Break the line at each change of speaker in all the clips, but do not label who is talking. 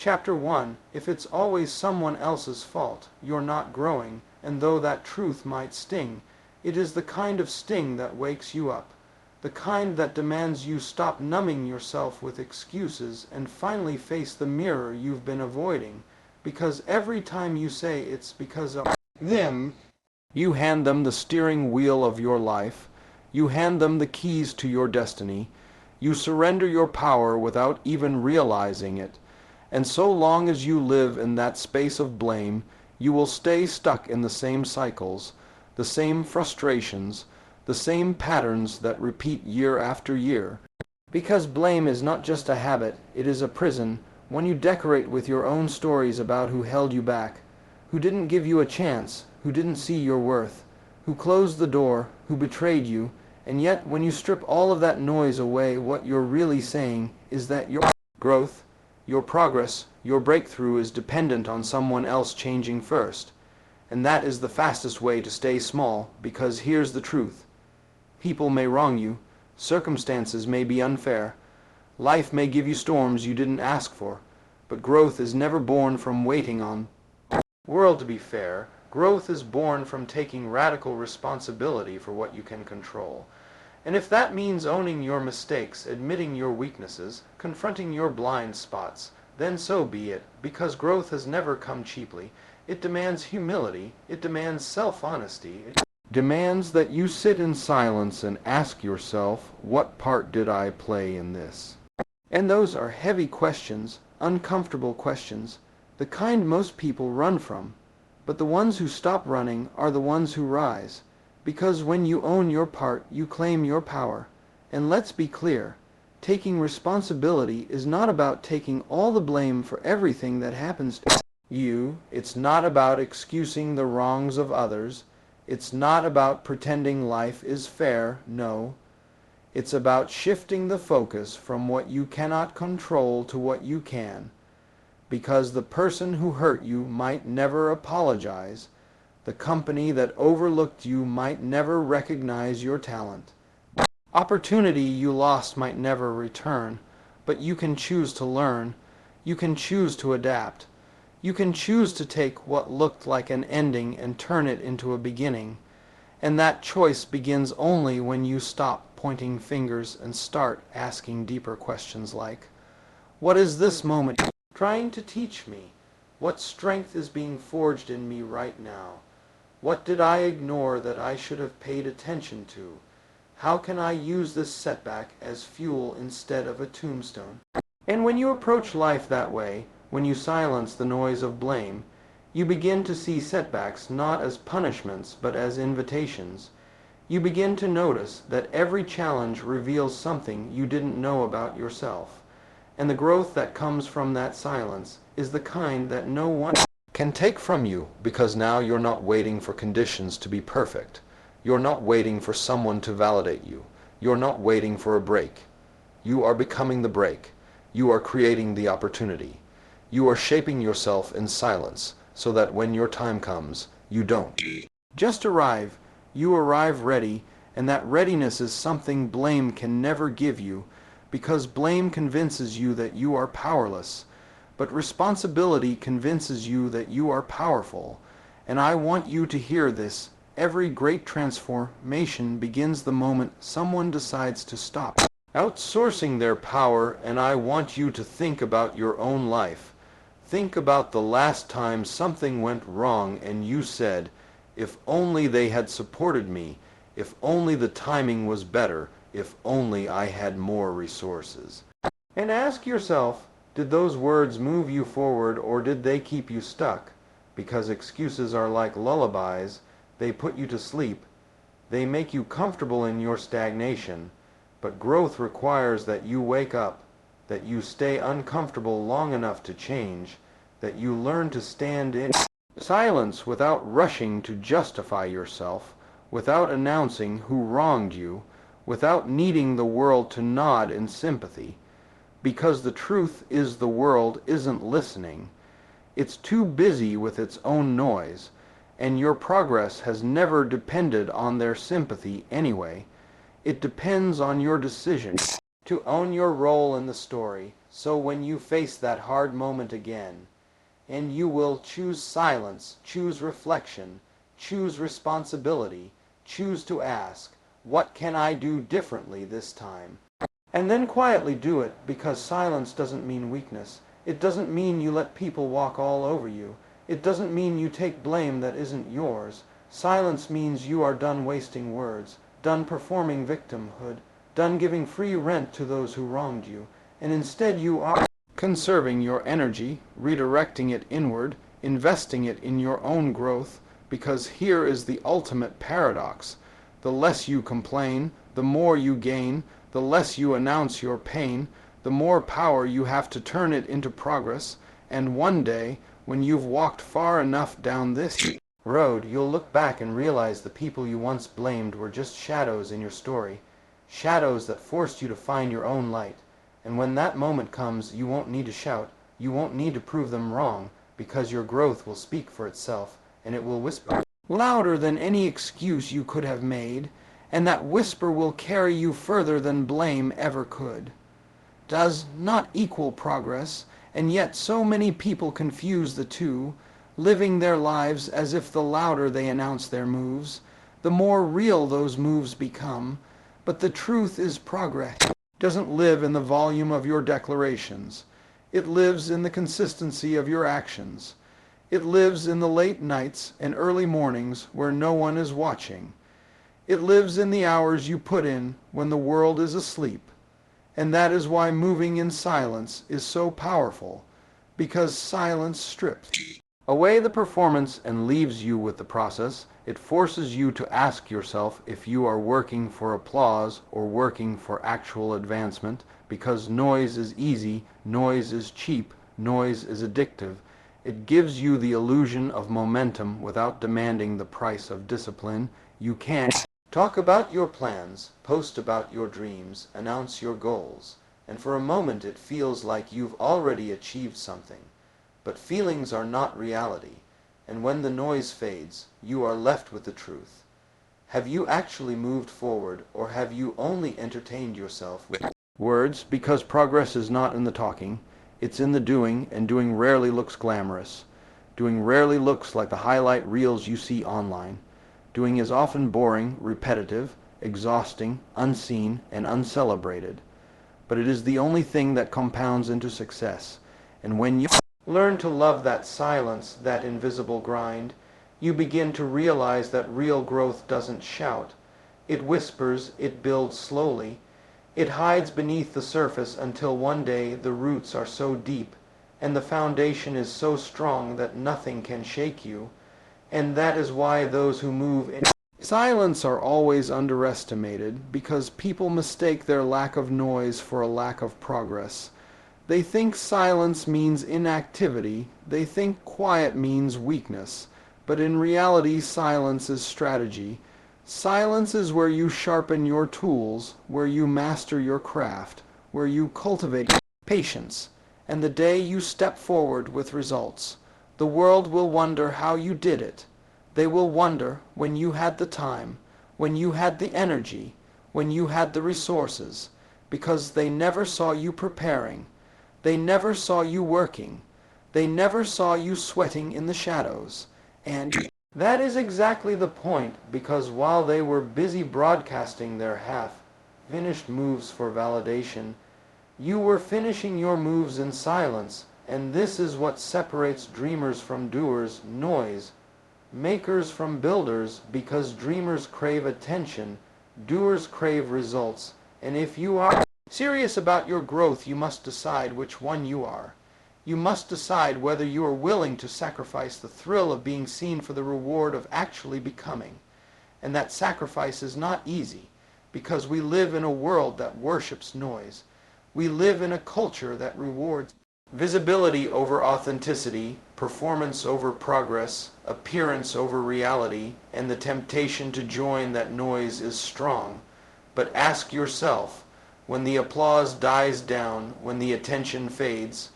Chapter 1. If it's always someone else's fault, you're not growing, and though that truth might sting, it is the kind of sting that wakes you up, the kind that demands you stop numbing yourself with excuses and finally face the mirror you've been avoiding, because every time you say it's because of them, you hand them the steering wheel of your life, you hand them the keys to your destiny, you surrender your power without even realizing it, and so long as you live in that space of blame, you will stay stuck in the same cycles, the same frustrations, the same patterns that repeat year after year. Because blame is not just a habit, it is a prison. When you decorate with your own stories about who held you back, who didn't give you a chance, who didn't see your worth, who closed the door, who betrayed you, and yet when you strip all of that noise away, what you're really saying is that your growth, your progress, your breakthrough is dependent on someone else changing first. And that is the fastest way to stay small, because here's the truth. People may wrong you, circumstances may be unfair, life may give you storms you didn't ask for, but growth is never born from waiting on the world to be fair. Growth is born from taking radical responsibility for what you can control. And if that means owning your mistakes, admitting your weaknesses, confronting your blind spots, then so be it, because growth has never come cheaply. It demands humility, it demands self-honesty, it demands that you sit in silence and ask yourself, what part did I play in this? And those are heavy questions, uncomfortable questions, the kind most people run from. But the ones who stop running are the ones who rise. Because when you own your part, you claim your power. And let's be clear, taking responsibility is not about taking all the blame for everything that happens to you. It's not about excusing the wrongs of others. It's not about pretending life is fair, no. It's about shifting the focus from what you cannot control to what you can. Because the person who hurt you might never apologize. The company that overlooked you might never recognize your talent. Opportunity you lost might never return, but you can choose to learn. You can choose to adapt. You can choose to take what looked like an ending and turn it into a beginning. And that choice begins only when you stop pointing fingers and start asking deeper questions like, what is this moment trying to teach me? What strength is being forged in me right now? What did I ignore that I should have paid attention to? How can I use this setback as fuel instead of a tombstone? And when you approach life that way, when you silence the noise of blame, you begin to see setbacks not as punishments but as invitations. You begin to notice that every challenge reveals something you didn't know about yourself. And the growth that comes from that silence is the kind that no one can take from you, because now you're not waiting for conditions to be perfect. You're not waiting for someone to validate you. You're not waiting for a break. You are becoming the break. You are creating the opportunity. You are shaping yourself in silence so that when your time comes, you don't just arrive. You arrive ready, and that readiness is something blame can never give you, because blame convinces you that you are powerless. But responsibility convinces you that you are powerful. And I want you to hear this. Every great transformation begins the moment someone decides to stop outsourcing their power, and I want you to think about your own life. Think about the last time something went wrong and you said, if only they had supported me, if only the timing was better, if only I had more resources. And ask yourself, did those words move you forward or did they keep you stuck? Because excuses are like lullabies. They put you to sleep. They make you comfortable in your stagnation. But growth requires that you wake up, that you stay uncomfortable long enough to change, that you learn to stand in silence without rushing to justify yourself, without announcing who wronged you, without needing the world to nod in sympathy. Because the truth is the world isn't listening. It's too busy with its own noise, and your progress has never depended on their sympathy anyway. It depends on your decision to own your role in the story, so when you face that hard moment again, and you will choose silence, choose reflection, choose responsibility, choose to ask, what can I do differently this time? And then quietly do it, because silence doesn't mean weakness. It doesn't mean you let people walk all over you. It doesn't mean you take blame that isn't yours. Silence means you are done wasting words, done performing victimhood, done giving free rent to those who wronged you, and instead you are conserving your energy, redirecting it inward, investing it in your own growth, because here is the ultimate paradox. The less you complain, the more you gain. The less you announce your pain, the more power you have to turn it into progress, and one day, when you've walked far enough down this road, you'll look back and realize the people you once blamed were just shadows in your story, shadows that forced you to find your own light. And when that moment comes, you won't need to shout, you won't need to prove them wrong, because your growth will speak for itself, and it will whisper louder than any excuse you could have made, and that whisper will carry you further than blame ever could. Does not equal progress, and yet so many people confuse the two, living their lives as if the louder they announce their moves, the more real those moves become. But the truth is progress doesn't live in the volume of your declarations. It lives in the consistency of your actions. It lives in the late nights and early mornings where no one is watching. It lives in the hours you put in when the world is asleep. And that is why moving in silence is so powerful, because silence strips away the performance and leaves you with the process. It forces you to ask yourself if you are working for applause or working for actual advancement, because noise is easy, noise is cheap, noise is addictive. It gives you the illusion of momentum without demanding the price of discipline. You can't talk about your plans, post about your dreams, announce your goals, and for a moment it feels like you've already achieved something. But feelings are not reality, and when the noise fades, you are left with the truth. Have you actually moved forward, or have you only entertained yourself with words? Because progress is not in the talking, it's in the doing, and doing rarely looks glamorous. Doing rarely looks like the highlight reels you see online. Doing is often boring, repetitive, exhausting, unseen, and uncelebrated. But it is the only thing that compounds into success. And when you learn to love that silence, that invisible grind, you begin to realize that real growth doesn't shout. It whispers, it builds slowly. It hides beneath the surface until one day the roots are so deep and the foundation is so strong that nothing can shake you. And that is why those who move in silence are always underestimated, because people mistake their lack of noise for a lack of progress. They think silence means inactivity. They think quiet means weakness. But in reality, silence is strategy. Silence is where you sharpen your tools, where you master your craft, where you cultivate patience. And the day you step forward with results, the world will wonder how you did it. They will wonder when you had the time, when you had the energy, when you had the resources, because they never saw you preparing. They never saw you working. They never saw you sweating in the shadows. And that is exactly the point, because while they were busy broadcasting their half-finished moves for validation, you were finishing your moves in silence. And this is what separates dreamers from doers, noise, makers from builders, because dreamers crave attention, doers crave results. And if you are serious about your growth, you must decide which one you are. You must decide whether you are willing to sacrifice the thrill of being seen for the reward of actually becoming. And that sacrifice is not easy, because we live in a world that worships noise. We live in a culture that rewards visibility over authenticity, performance over progress, appearance over reality, and the temptation to join that noise is strong. But ask yourself, when the applause dies down, when the attention fades,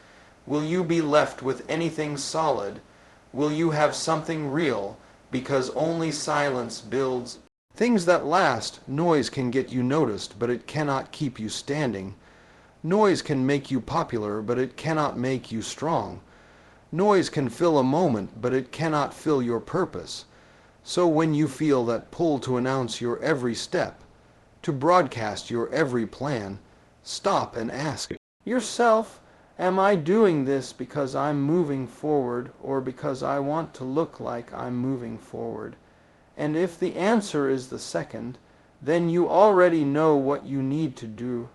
will you be left with anything solid? Will you have something real? Because only silence builds Things that last. Noise can get you noticed, but it cannot keep you standing. Noise can make you popular, but it cannot make you strong. Noise can fill a moment, but it cannot fill your purpose. So when you feel that pull to announce your every step, to broadcast your every plan, stop and ask yourself, am I doing this because I'm moving forward or because I want to look like I'm moving forward? And if the answer is the second, then you already know what you need to do.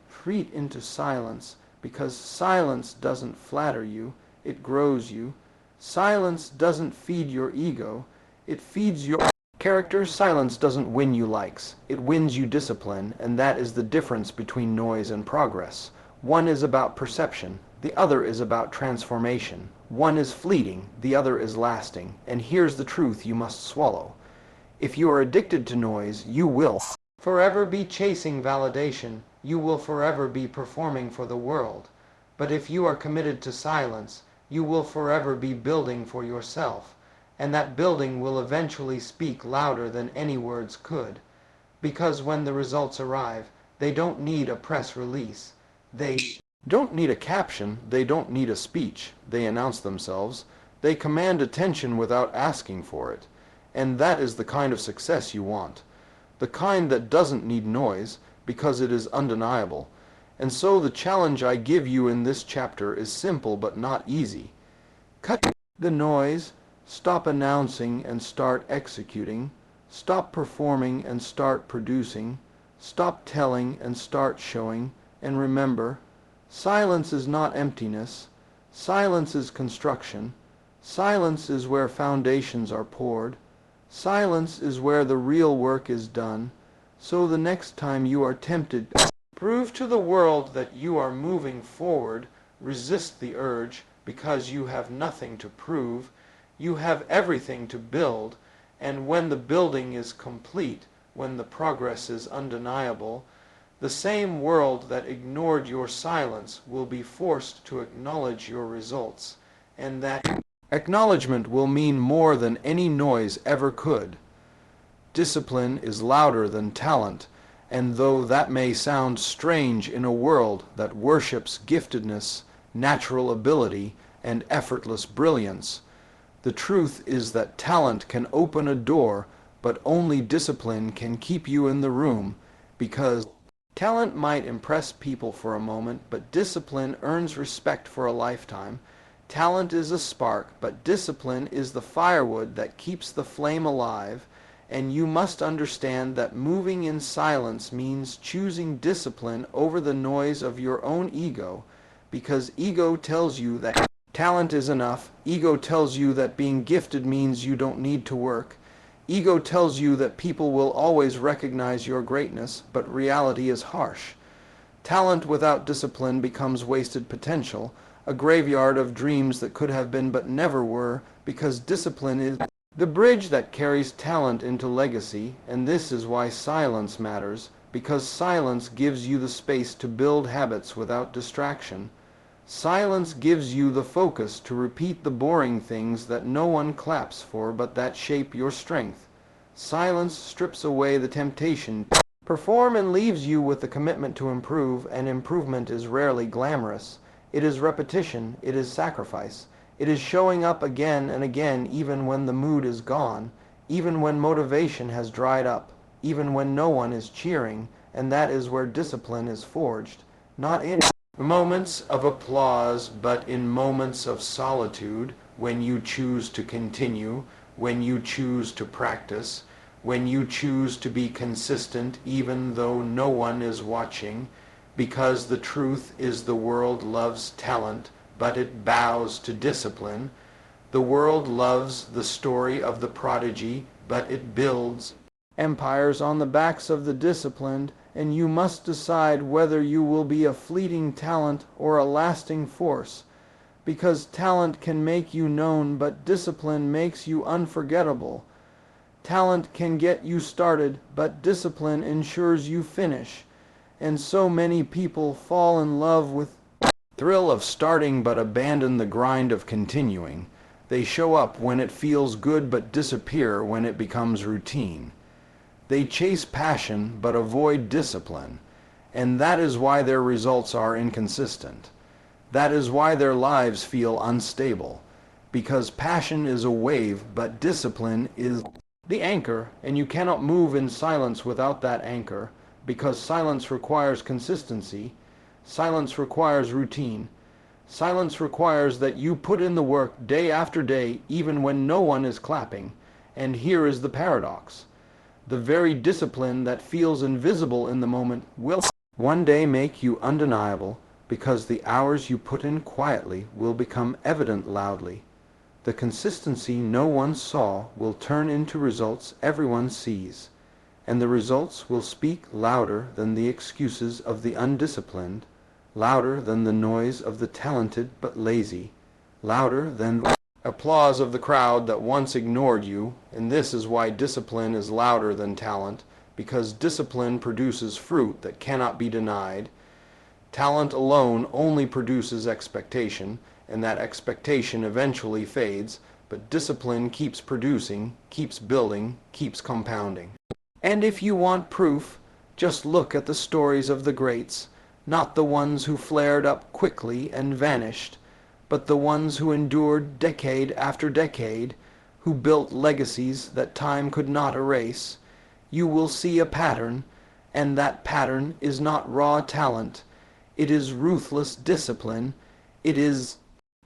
Retreat into silence, because silence doesn't flatter you, it grows you. Silence doesn't feed your ego, it feeds your character. Silence doesn't win you likes, it wins you discipline, and that is the difference between noise and progress. One is about perception, the other is about transformation. One is fleeting, the other is lasting, and here's the truth you must swallow. If you are addicted to noise, you will forever be chasing validation, you will forever be performing for the world. But if you are committed to silence, you will forever be building for yourself, and that building will eventually speak louder than any words could. Because when the results arrive, they don't need a press release. They don't need a caption, they don't need a speech. They announce themselves. They command attention without asking for it. And that is the kind of success you want. The kind that doesn't need noise, because it is undeniable. And so the challenge I give you in this chapter is simple but not easy. Cut the noise, stop announcing and start executing, stop performing and start producing, stop telling and start showing, and remember, silence is not emptiness, silence is construction, silence is where foundations are poured, silence is where the real work is done. So the next time you are tempted, prove to the world that you are moving forward, resist the urge, because you have nothing to prove, you have everything to build, and when the building is complete, when the progress is undeniable, the same world that ignored your silence will be forced to acknowledge your results, and that acknowledgement will mean more than any noise ever could. Discipline is louder than talent, and though that may sound strange in a world that worships giftedness, natural ability, and effortless brilliance, the truth is that talent can open a door, but only discipline can keep you in the room, because talent might impress people for a moment, but discipline earns respect for a lifetime. Talent is a spark, but discipline is the firewood that keeps the flame alive, and you must understand that moving in silence means choosing discipline over the noise of your own ego, because ego tells you that talent is enough, ego tells you that being gifted means you don't need to work, ego tells you that people will always recognize your greatness, but reality is harsh. Talent without discipline becomes wasted potential, a graveyard of dreams that could have been but never were, because discipline is the bridge that carries talent into legacy, and this is why silence matters, because silence gives you the space to build habits without distraction. Silence gives you the focus to repeat the boring things that no one claps for but that shape your strength. Silence strips away the temptation to perform and leaves you with the commitment to improve, and improvement is rarely glamorous. It is repetition, it is sacrifice. It is showing up again and again even when the mood is gone, even when motivation has dried up, even when no one is cheering, and that is where discipline is forged, not in moments of applause, but in moments of solitude, when you choose to continue, when you choose to practice, when you choose to be consistent even though no one is watching, because the truth is the world loves talent, but it bows to discipline. The world loves the story of the prodigy, but it builds empires on the backs of the disciplined, and you must decide whether you will be a fleeting talent or a lasting force, because talent can make you known, but discipline makes you unforgettable. Talent can get you started, but discipline ensures you finish. And so many people fall in love with the thrill of starting but abandon the grind of continuing. They show up when it feels good but disappear when it becomes routine. They chase passion but avoid discipline, and that is why their results are inconsistent. That is why their lives feel unstable, because passion is a wave but discipline is the anchor, and you cannot move in silence without that anchor, because silence requires consistency, silence requires routine, silence requires that you put in the work day after day even when no one is clapping. And here is the paradox. The very discipline that feels invisible in the moment will one day make you undeniable, because the hours you put in quietly will become evident loudly. The consistency no one saw will turn into results everyone sees, and the results will speak louder than the excuses of the undisciplined, louder than the noise of the talented but lazy, louder than the applause of the crowd that once ignored you. And this is why discipline is louder than talent, because discipline produces fruit that cannot be denied. Talent alone only produces expectation, and that expectation eventually fades, but discipline keeps producing, keeps building, keeps compounding. And if you want proof, just look at the stories of the greats, not the ones who flared up quickly and vanished, but the ones who endured decade after decade, who built legacies that time could not erase. You will see a pattern, and that pattern is not raw talent. It is ruthless discipline. It is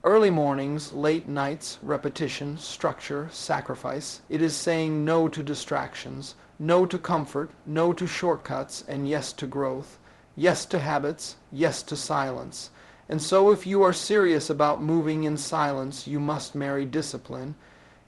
early mornings, late nights, repetition, structure, sacrifice. It is saying no to distractions, no to comfort, no to shortcuts, and yes to growth, yes to habits, yes to silence. And so if you are serious about moving in silence, you must marry discipline.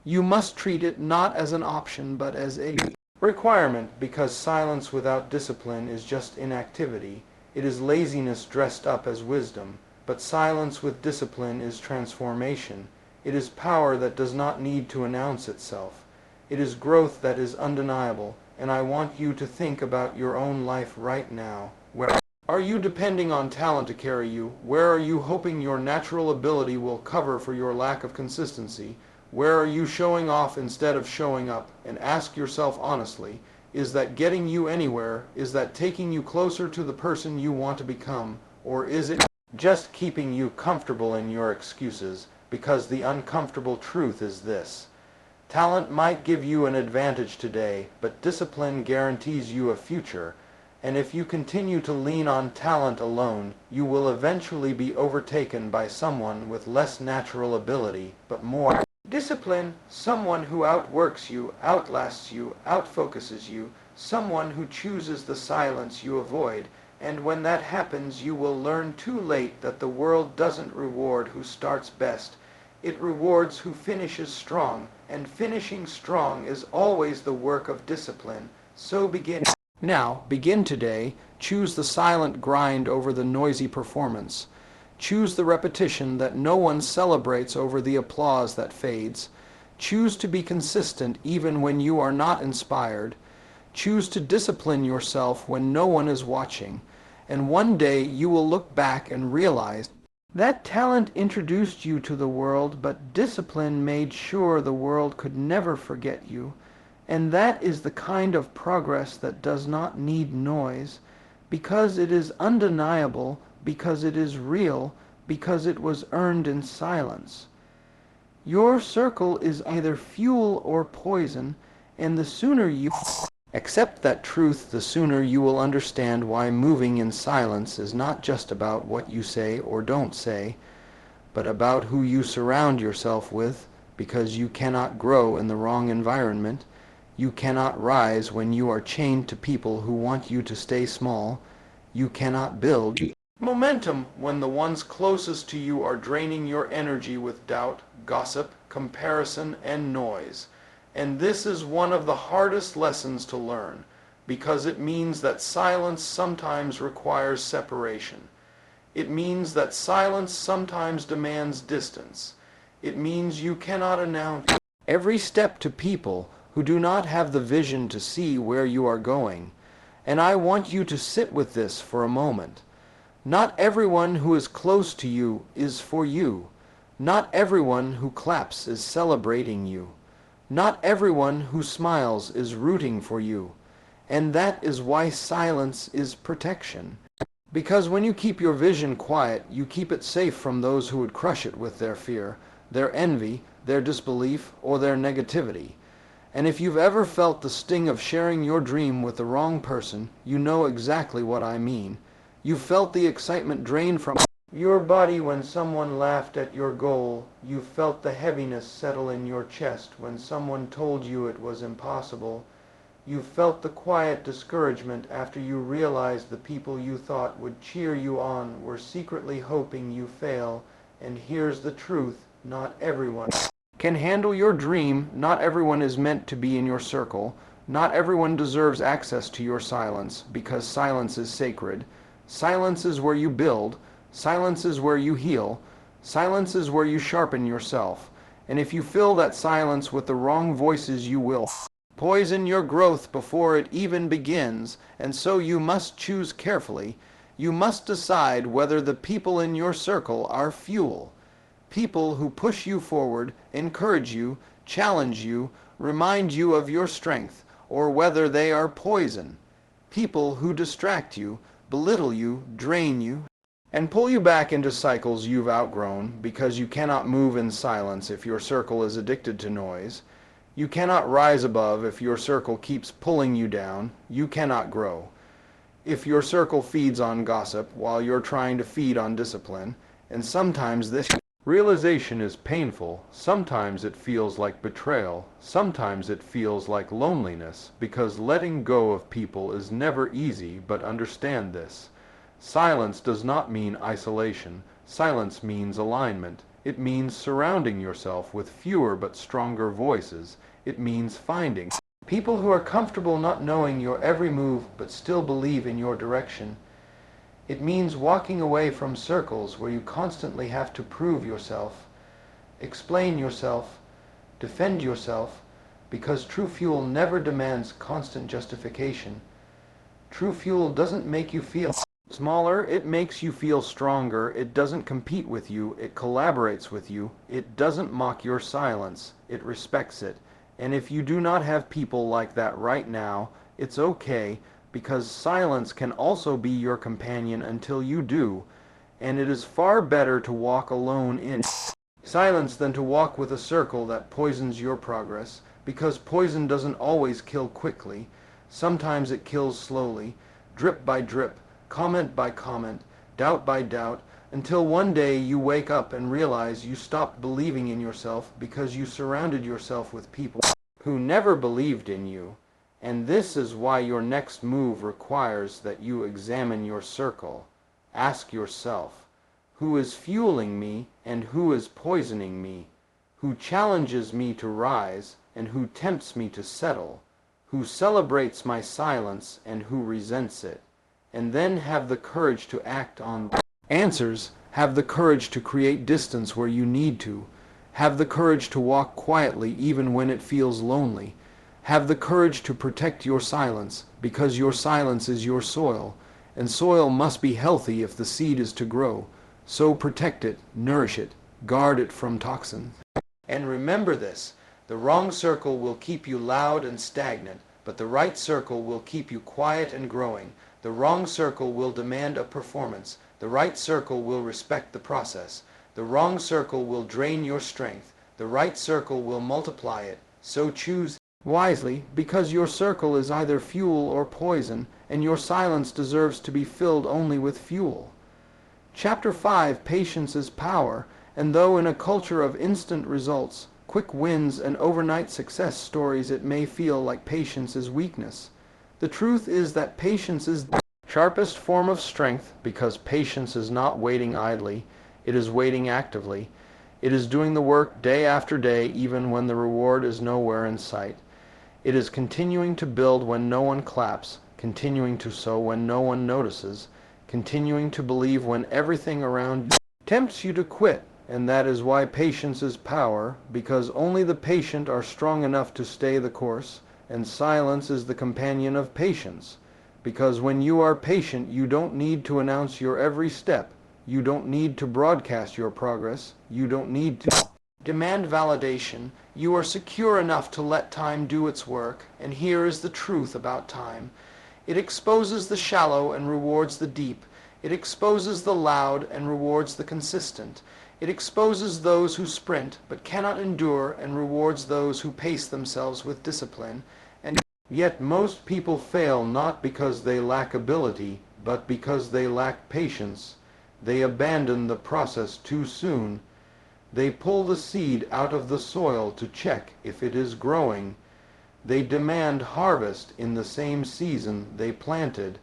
You must treat it not as an option, but as a requirement, because silence without discipline is just inactivity. It is laziness dressed up as wisdom. But silence with discipline is transformation. It is power that does not need to announce itself. It is growth that is undeniable, and I want you to think about your own life right now. Where are you depending on talent to carry you? Where are you hoping your natural ability will cover for your lack of consistency? Where are you showing off instead of showing up? And ask yourself honestly, is that getting you anywhere? Is that taking you closer to the person you want to become? Or is it just keeping you comfortable in your excuses? Because the uncomfortable truth is this: talent might give you an advantage today, but discipline guarantees you a future. And if you continue to lean on talent alone, you will eventually be overtaken by someone with less natural ability, but more discipline, someone who outworks you, outlasts you, outfocuses you, someone who chooses the silence you avoid. And when that happens, you will learn too late that the world doesn't reward who starts best. It rewards who finishes strong, and finishing strong is always the work of discipline. So begin now. Begin today. Choose the silent grind over the noisy performance. Choose the repetition that no one celebrates over the applause that fades. Choose to be consistent even when you are not inspired. Choose to discipline yourself when no one is watching. And one day you will look back and realize that talent introduced you to the world, but discipline made sure the world could never forget you. And that is the kind of progress that does not need noise, because it is undeniable, because it is real, because it was earned in silence. Your circle is either fuel or poison, and the sooner you accept that truth, the sooner you will understand why moving in silence is not just about what you say or don't say, but about who you surround yourself with, because you cannot grow in the wrong environment. You cannot rise when you are chained to people who want you to stay small. You cannot build momentum when the ones closest to you are draining your energy with doubt, gossip, comparison, and noise. And this is one of the hardest lessons to learn, because it means that silence sometimes requires separation. It means that silence sometimes demands distance. It means you cannot announce every step to people who do not have the vision to see where you are going. And I want you to sit with this for a moment. Not everyone who is close to you is for you. Not everyone who claps is celebrating you. Not everyone who smiles is rooting for you. And that is why silence is protection. Because when you keep your vision quiet, you keep it safe from those who would crush it with their fear, their envy, their disbelief, or their negativity. And if you've ever felt the sting of sharing your dream with the wrong person, you know exactly what I mean. You felt the excitement drain from your body when someone laughed at your goal. You felt the heaviness settle in your chest when someone told you it was impossible. You felt the quiet discouragement after you realized the people you thought would cheer you on were secretly hoping you fail. And here's the truth, not everyone can handle your dream. Not everyone is meant to be in your circle. Not everyone deserves access to your silence, because silence is sacred. Silence is where you build. Silence is where you heal. Silence is where you sharpen yourself. And if you fill that silence with the wrong voices, you will poison your growth before it even begins. And so you must choose carefully. You must decide whether the people in your circle are fuel. People who push you forward, encourage you, challenge you, remind you of your strength, or whether they are poison. People who distract you, belittle you, drain you, and pull you back into cycles you've outgrown, because you cannot move in silence if your circle is addicted to noise. You cannot rise above if your circle keeps pulling you down. You cannot grow if your circle feeds on gossip while you're trying to feed on discipline. And sometimes this realization is painful. Sometimes it feels like betrayal. Sometimes it feels like loneliness, because letting go of people is never easy. But understand this: silence does not mean isolation. Silence means alignment. It means surrounding yourself with fewer but stronger voices. It means finding people who are comfortable not knowing your every move but still believe in your direction. It means walking away from circles where you constantly have to prove yourself, explain yourself, defend yourself, because true fuel never demands constant justification. True fuel doesn't make you feel smaller, it makes you feel stronger. It doesn't compete with you, it collaborates with you. It doesn't mock your silence, it respects it. And if you do not have people like that right now, it's okay, because silence can also be your companion until you do. And it is far better to walk alone in silence than to walk with a circle that poisons your progress, because poison doesn't always kill quickly. Sometimes it kills slowly, drip by drip, comment by comment, doubt by doubt, until one day you wake up and realize you stopped believing in yourself because you surrounded yourself with people who never believed in you. And this is why your next move requires that you examine your circle. Ask yourself, who is fueling me and who is poisoning me? Who challenges me to rise and who tempts me to settle? Who celebrates my silence and who resents it? And then have the courage to act on answers. Have the courage to create distance where you need to. Have the courage to walk quietly even when it feels lonely. Have the courage to protect your silence, because your silence is your soil, and soil must be healthy if the seed is to grow. So protect it, nourish it, guard it from toxins. And remember this: the wrong circle will keep you loud and stagnant, but the right circle will keep you quiet and growing. The wrong circle will demand a performance. The right circle will respect the process. The wrong circle will drain your strength. The right circle will multiply it. So choose wisely, because your circle is either fuel or poison, and your silence deserves to be filled only with fuel. Chapter 5: Patience is Power. And though in a culture of instant results, quick wins, and overnight success stories, it may feel like patience is weakness, the truth is that patience is the sharpest form of strength, because patience is not waiting idly. It is waiting actively. It is doing the work day after day, even when the reward is nowhere in sight. It is continuing to build when no one claps, continuing to sow when no one notices, continuing to believe when everything around you tempts you to quit. And that is why patience is power, because only the patient are strong enough to stay the course, and silence is the companion of patience. Because when you are patient, you don't need to announce your every step. You don't need to broadcast your progress. You don't need to demand validation, you are secure enough to let time do its work, and here is the truth about time. It exposes the shallow and rewards the deep. It exposes the loud and rewards the consistent. It exposes those who sprint but cannot endure and rewards those who pace themselves with discipline. And yet most people fail not because they lack ability, but because they lack patience. They abandon the process too soon. They pull the seed out of the soil to check if it is growing. They demand harvest in the same season they planted,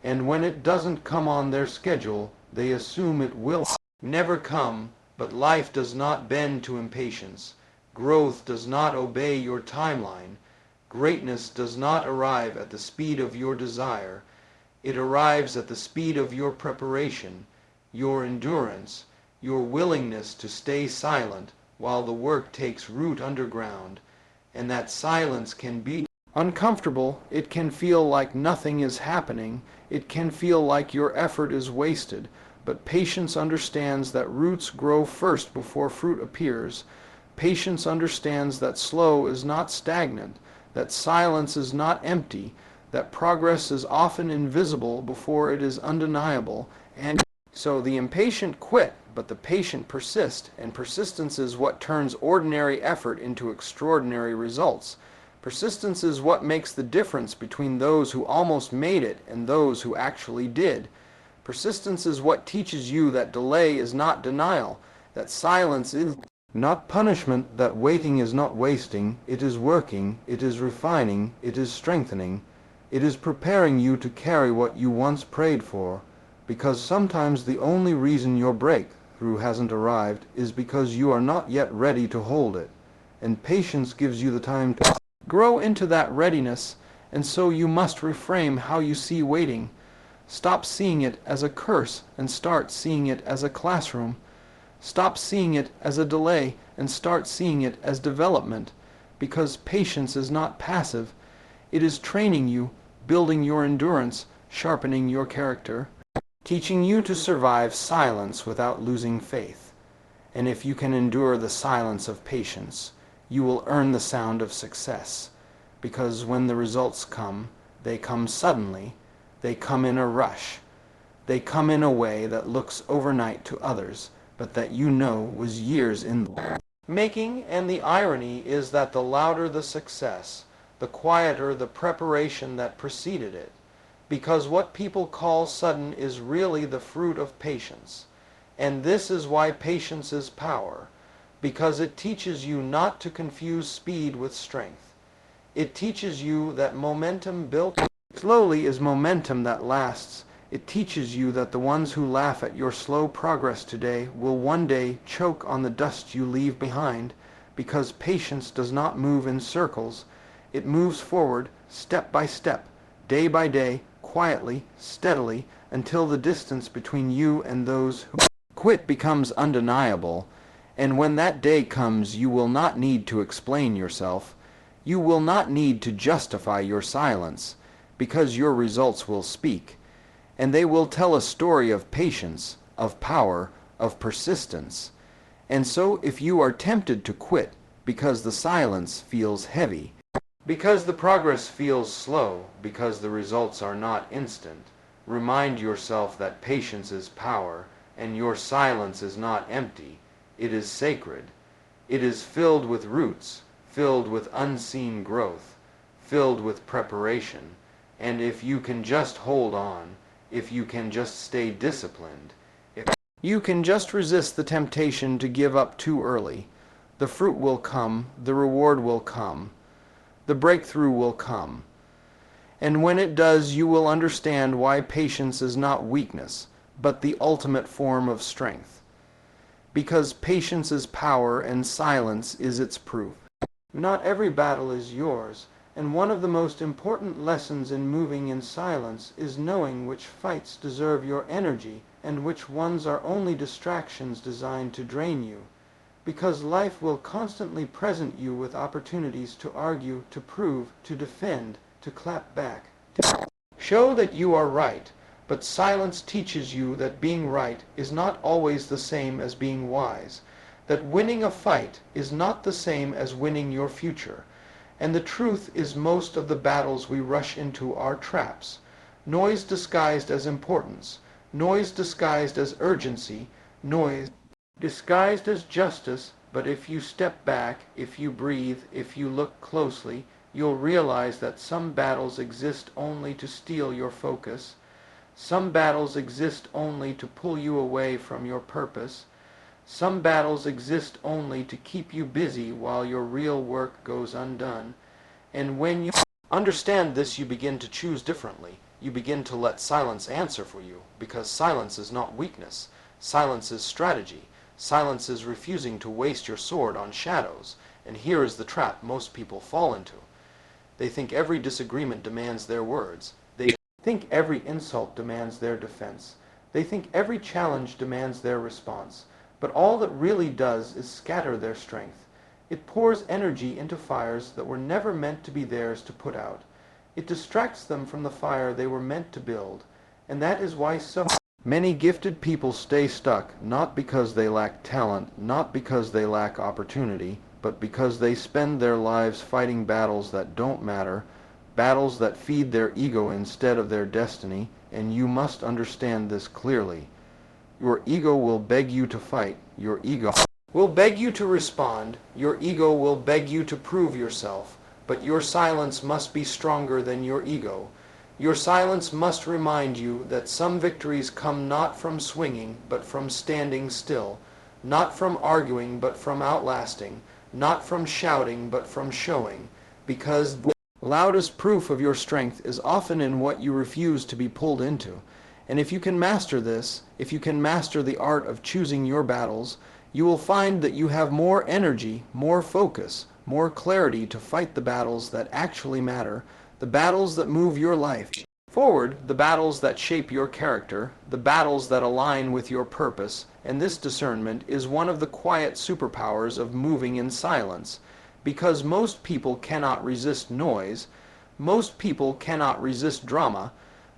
and when it doesn't come on their schedule, they assume it will never come. But life does not bend to impatience. Growth does not obey your timeline. Greatness does not arrive at the speed of your desire. It arrives at the speed of your preparation, your endurance, your willingness to stay silent while the work takes root underground. And that silence can be uncomfortable. It can feel like nothing is happening. It can feel like your effort is wasted. But patience understands that roots grow first before fruit appears. Patience understands that slow is not stagnant, that silence is not empty, that progress is often invisible before it is undeniable. And so the impatient quit, but the patient persist, and persistence is what turns ordinary effort into extraordinary results. Persistence is what makes the difference between those who almost made it and those who actually did. Persistence is what teaches you that delay is not denial, that silence is not punishment, that waiting is not wasting, it is working, it is refining, it is strengthening, it is preparing you to carry what you once prayed for, because sometimes the only reason your breakthrough hasn't arrived is because you are not yet ready to hold it, and patience gives you the time to grow into that readiness, and so you must reframe how you see waiting. Stop seeing it as a curse and start seeing it as a classroom. Stop seeing it as a delay and start seeing it as development, because patience is not passive. It is training you, building your endurance, sharpening your character, teaching you to survive silence without losing faith. And if you can endure the silence of patience, you will earn the sound of success, because when the results come, they come suddenly, they come in a rush, they come in a way that looks overnight to others, but that you know was years in the making. And the irony is that the louder the success, the quieter the preparation that preceded it, because what people call sudden is really the fruit of patience. And this is why patience is power, because it teaches you not to confuse speed with strength. It teaches you that momentum built slowly is momentum that lasts. It teaches you that the ones who laugh at your slow progress today will one day choke on the dust you leave behind, because patience does not move in circles. It moves forward, step by step, day by day, quietly, steadily, until the distance between you and those who quit becomes undeniable. And when that day comes, you will not need to explain yourself. You will not need to justify your silence, because your results will speak. And they will tell a story of patience, of power, of persistence. And so if you are tempted to quit because the silence feels heavy, because the progress feels slow, because the results are not instant, remind yourself that patience is power, and your silence is not empty. It is sacred. It is filled with roots, filled with unseen growth, filled with preparation. And if you can just hold on, if you can just stay disciplined, if you can just resist the temptation to give up too early, the fruit will come, the reward will come, the breakthrough will come. And when it does, you will understand why patience is not weakness, but the ultimate form of strength. Because patience is power and silence is its proof. Not every battle is yours. And one of the most important lessons in moving in silence is knowing which fights deserve your energy and which ones are only distractions designed to drain you. Because life will constantly present you with opportunities to argue, to prove, to defend, to clap back, to show that you are right. But silence teaches you that being right is not always the same as being wise, that winning a fight is not the same as winning your future. And the truth is most of the battles we rush into are traps. Noise disguised as importance, noise disguised as urgency, noise disguised as justice, but if you step back, if you breathe, if you look closely, you'll realize that some battles exist only to steal your focus. Some battles exist only to pull you away from your purpose. Some battles exist only to keep you busy while your real work goes undone. And when you understand this, you begin to choose differently. You begin to let silence answer for you, because silence is not weakness. Silence is strategy. Silence is refusing to waste your sword on shadows. And here is the trap most people fall into. They think every disagreement demands their words. They think every insult demands their defense. They think every challenge demands their response. But all that really does is scatter their strength. It pours energy into fires that were never meant to be theirs to put out. It distracts them from the fire they were meant to build. And that is why so many gifted people stay stuck, not because they lack talent, not because they lack opportunity, but because they spend their lives fighting battles that don't matter, battles that feed their ego instead of their destiny, and you must understand this clearly. Your ego will beg you to fight. Your ego will beg you to respond. Your ego will beg you to prove yourself. But your silence must be stronger than your ego. Your silence must remind you that some victories come not from swinging, but from standing still, not from arguing, but from outlasting, not from shouting, but from showing, because the loudest proof of your strength is often in what you refuse to be pulled into. And if you can master this, if you can master the art of choosing your battles, you will find that you have more energy, more focus, more clarity to fight the battles that actually matter, the battles that move your life forward, the battles that shape your character, the battles that align with your purpose. And this discernment is one of the quiet superpowers of moving in silence, because most people cannot resist noise, most people cannot resist drama,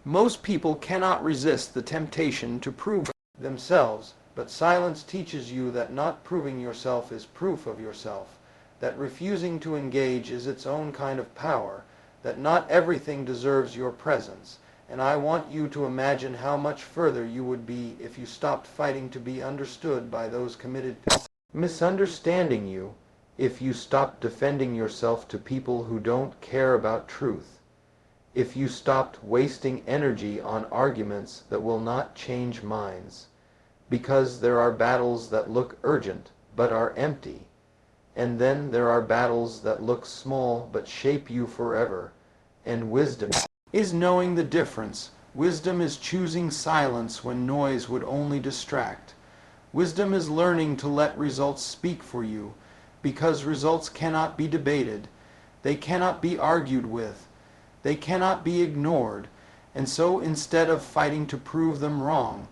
most people cannot resist the temptation to prove themselves. But silence teaches you that not proving yourself is proof of yourself, that refusing to engage is its own kind of power, that not everything deserves your presence. And I want you to imagine how much further you would be if you stopped fighting to be understood by those committed misunderstanding you, if you stopped defending yourself to people who don't care about truth, if you stopped wasting energy on arguments that will not change minds. Because there are battles that look urgent but are empty. And then there are battles that look small but shape you forever. And wisdom is knowing the difference. Wisdom is choosing silence when noise would only distract. Wisdom is learning to let results speak for you, because results cannot be debated. They cannot be argued with. They cannot be ignored. And so instead of fighting to prove them wrong,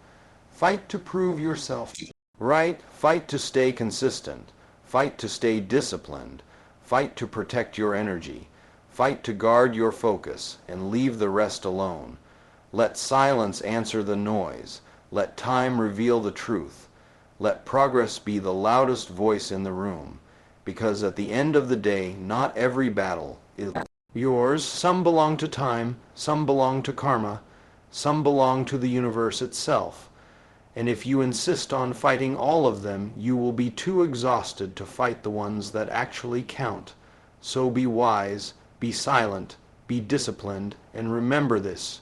fight to prove yourself right. Fight to stay consistent. Fight to stay disciplined. Fight to protect your energy. Fight to guard your focus and leave the rest alone. Let silence answer the noise. Let time reveal the truth. Let progress be the loudest voice in the room. Because at the end of the day, not every battle is yours. Some belong to time, some belong to karma, some belong to the universe itself. And if you insist on fighting all of them, you will be too exhausted to fight the ones that actually count. So be wise, be silent, be disciplined, and remember this.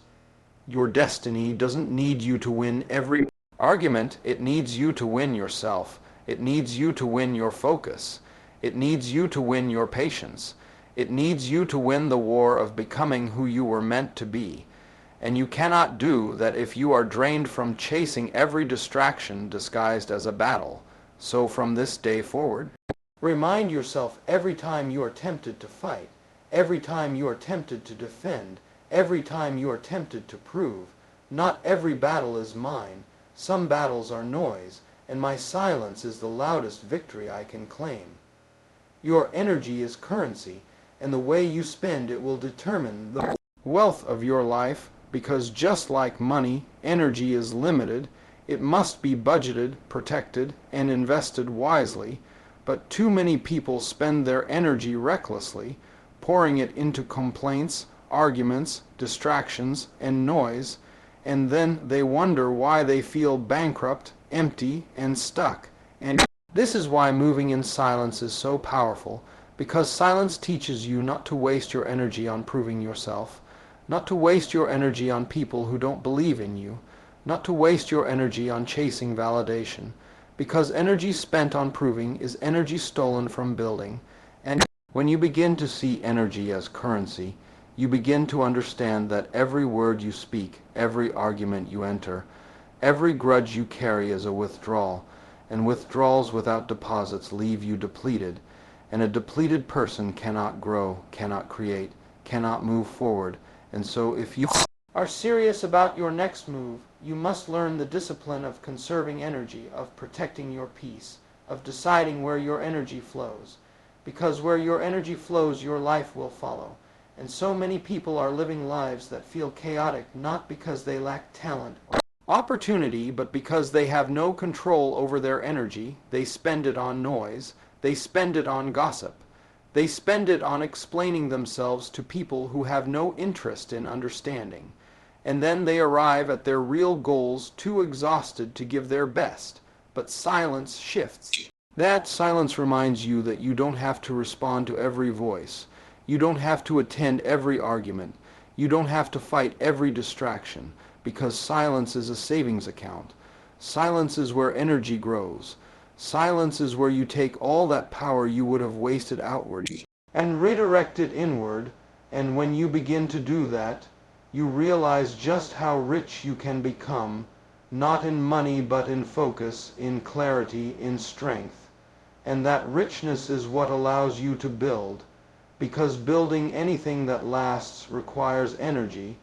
Your destiny doesn't need you to win every argument. It needs you to win yourself. It needs you to win your focus. It needs you to win your patience. It needs you to win the war of becoming who you were meant to be. And you cannot do that if you are drained from chasing every distraction disguised as a battle. So from this day forward, remind yourself every time you are tempted to fight, every time you are tempted to defend, every time you are tempted to prove, not every battle is mine. Some battles are noise, and my silence is the loudest victory I can claim. Your energy is currency, and the way you spend it will determine the wealth of your life. Because just like money, energy is limited. It must be budgeted, protected, and invested wisely, but too many people spend their energy recklessly, pouring it into complaints, arguments, distractions, and noise, and then they wonder why they feel bankrupt, empty, and stuck. And this is why moving in silence is so powerful, because silence teaches you not to waste your energy on proving yourself, not to waste your energy on people who don't believe in you, not to waste your energy on chasing validation, because energy spent on proving is energy stolen from building. And when you begin to see energy as currency, you begin to understand that every word you speak, every argument you enter, every grudge you carry is a withdrawal, and withdrawals without deposits leave you depleted, and a depleted person cannot grow, cannot create, cannot move forward. And so if you are serious about your next move, you must learn the discipline of conserving energy, of protecting your peace, of deciding where your energy flows. Because where your energy flows, your life will follow. And so many people are living lives that feel chaotic, not because they lack talent or opportunity, but because they have no control over their energy. They spend it on noise. They spend it on gossip. They spend it on explaining themselves to people who have no interest in understanding. And then they arrive at their real goals too exhausted to give their best. But silence shifts. That silence reminds you that you don't have to respond to every voice. You don't have to attend every argument. You don't have to fight every distraction, because silence is a savings account. Silence is where energy grows. Silence is where you take all that power you would have wasted outward and redirect it inward, and when you begin to do that, you realize just how rich you can become, not in money but in focus, in clarity, in strength. And that richness is what allows you to build, because building anything that lasts requires energy,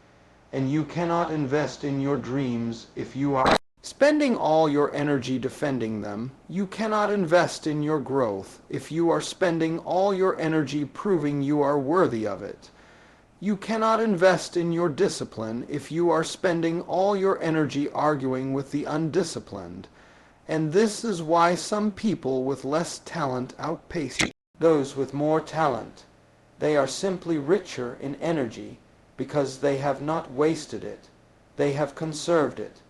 and you cannot invest in your dreams if you are spending all your energy defending them. You cannot invest in your growth if you are spending all your energy proving you are worthy of it. You cannot invest in your discipline if you are spending all your energy arguing with the undisciplined. And this is why some people with less talent outpace those with more talent. They are simply richer in energy because they have not wasted it. They have conserved it.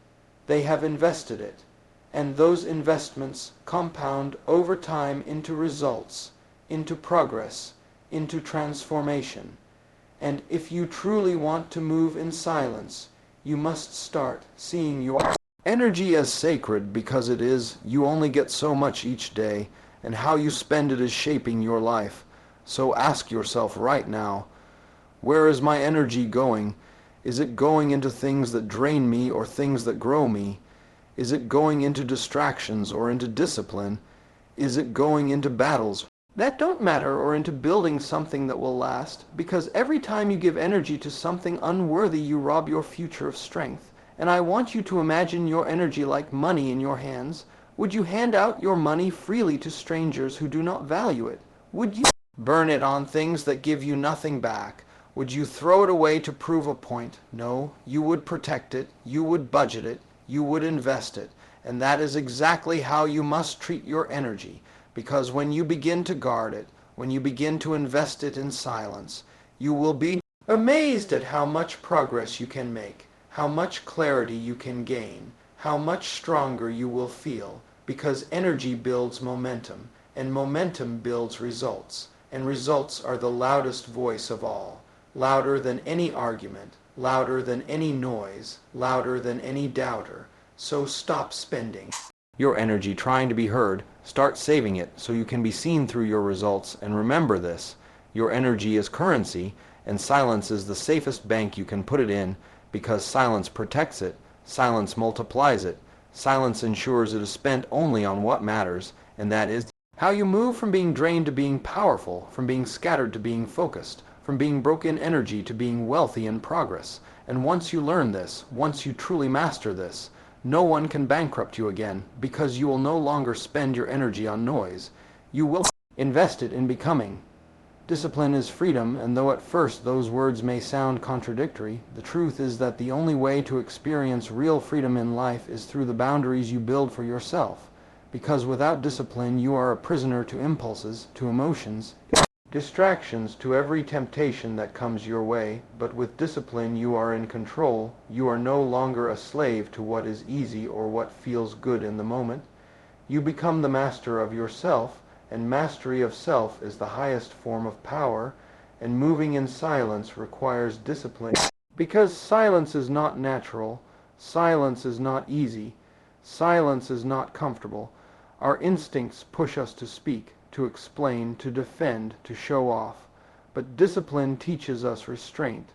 They have invested it. And those investments compound over time into results, into progress, into transformation. And if you truly want to move in silence, you must start seeing your energy as sacred, because it is. You only get so much each day, and how you spend it is shaping your life. So ask yourself right now, where is my energy going? Is it going into things that drain me or things that grow me? Is it going into distractions or into discipline? Is it going into battles that don't matter or into building something that will last? Because every time you give energy to something unworthy, you rob your future of strength. And I want you to imagine your energy like money in your hands. Would you hand out your money freely to strangers who do not value it? Would you burn it on things that give you nothing back? Would you throw it away to prove a point? No, you would protect it, you would budget it, you would invest it. And that is exactly how you must treat your energy, because when you begin to guard it, when you begin to invest it in silence, you will be amazed at how much progress you can make, how much clarity you can gain, how much stronger you will feel, because energy builds momentum, and momentum builds results, and results are the loudest voice of all. Louder than any argument, louder than any noise, louder than any doubter. So stop spending your energy trying to be heard. Start saving it so you can be seen through your results. And remember this, your energy is currency, and silence is the safest bank you can put it in, because silence protects it, silence multiplies it, silence ensures it is spent only on what matters, and that is how you move from being drained to being powerful, from being scattered to being focused, from being broken energy to being wealthy in progress. And once you learn this, once you truly master this, no one can bankrupt you again, because you will no longer spend your energy on noise. You will invest it in becoming. Discipline is freedom, and though at first those words may sound contradictory, the truth is that the only way to experience real freedom in life is through the boundaries you build for yourself. Because without discipline you are a prisoner to impulses, to emotions, distractions, to every temptation that comes your way. But with discipline you are in control. You are no longer a slave to what is easy or what feels good in the moment. You become the master of yourself, and mastery of self is the highest form of power, and moving in silence requires discipline. Because silence is not natural, silence is not easy, silence is not comfortable. Our instincts push us to speak, to explain, to defend, to show off. But discipline teaches us restraint.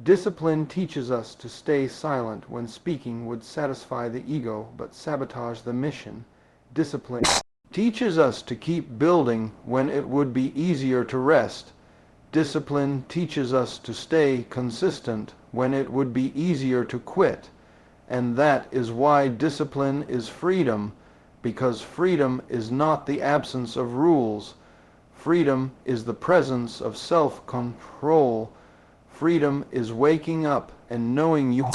Discipline teaches us to stay silent when speaking would satisfy the ego but sabotage the mission. Discipline teaches us to keep building when it would be easier to rest. Discipline teaches us to stay consistent when it would be easier to quit. And that is why discipline is freedom, because freedom is not the absence of rules. Freedom is the presence of self-control. Freedom is waking up and knowing you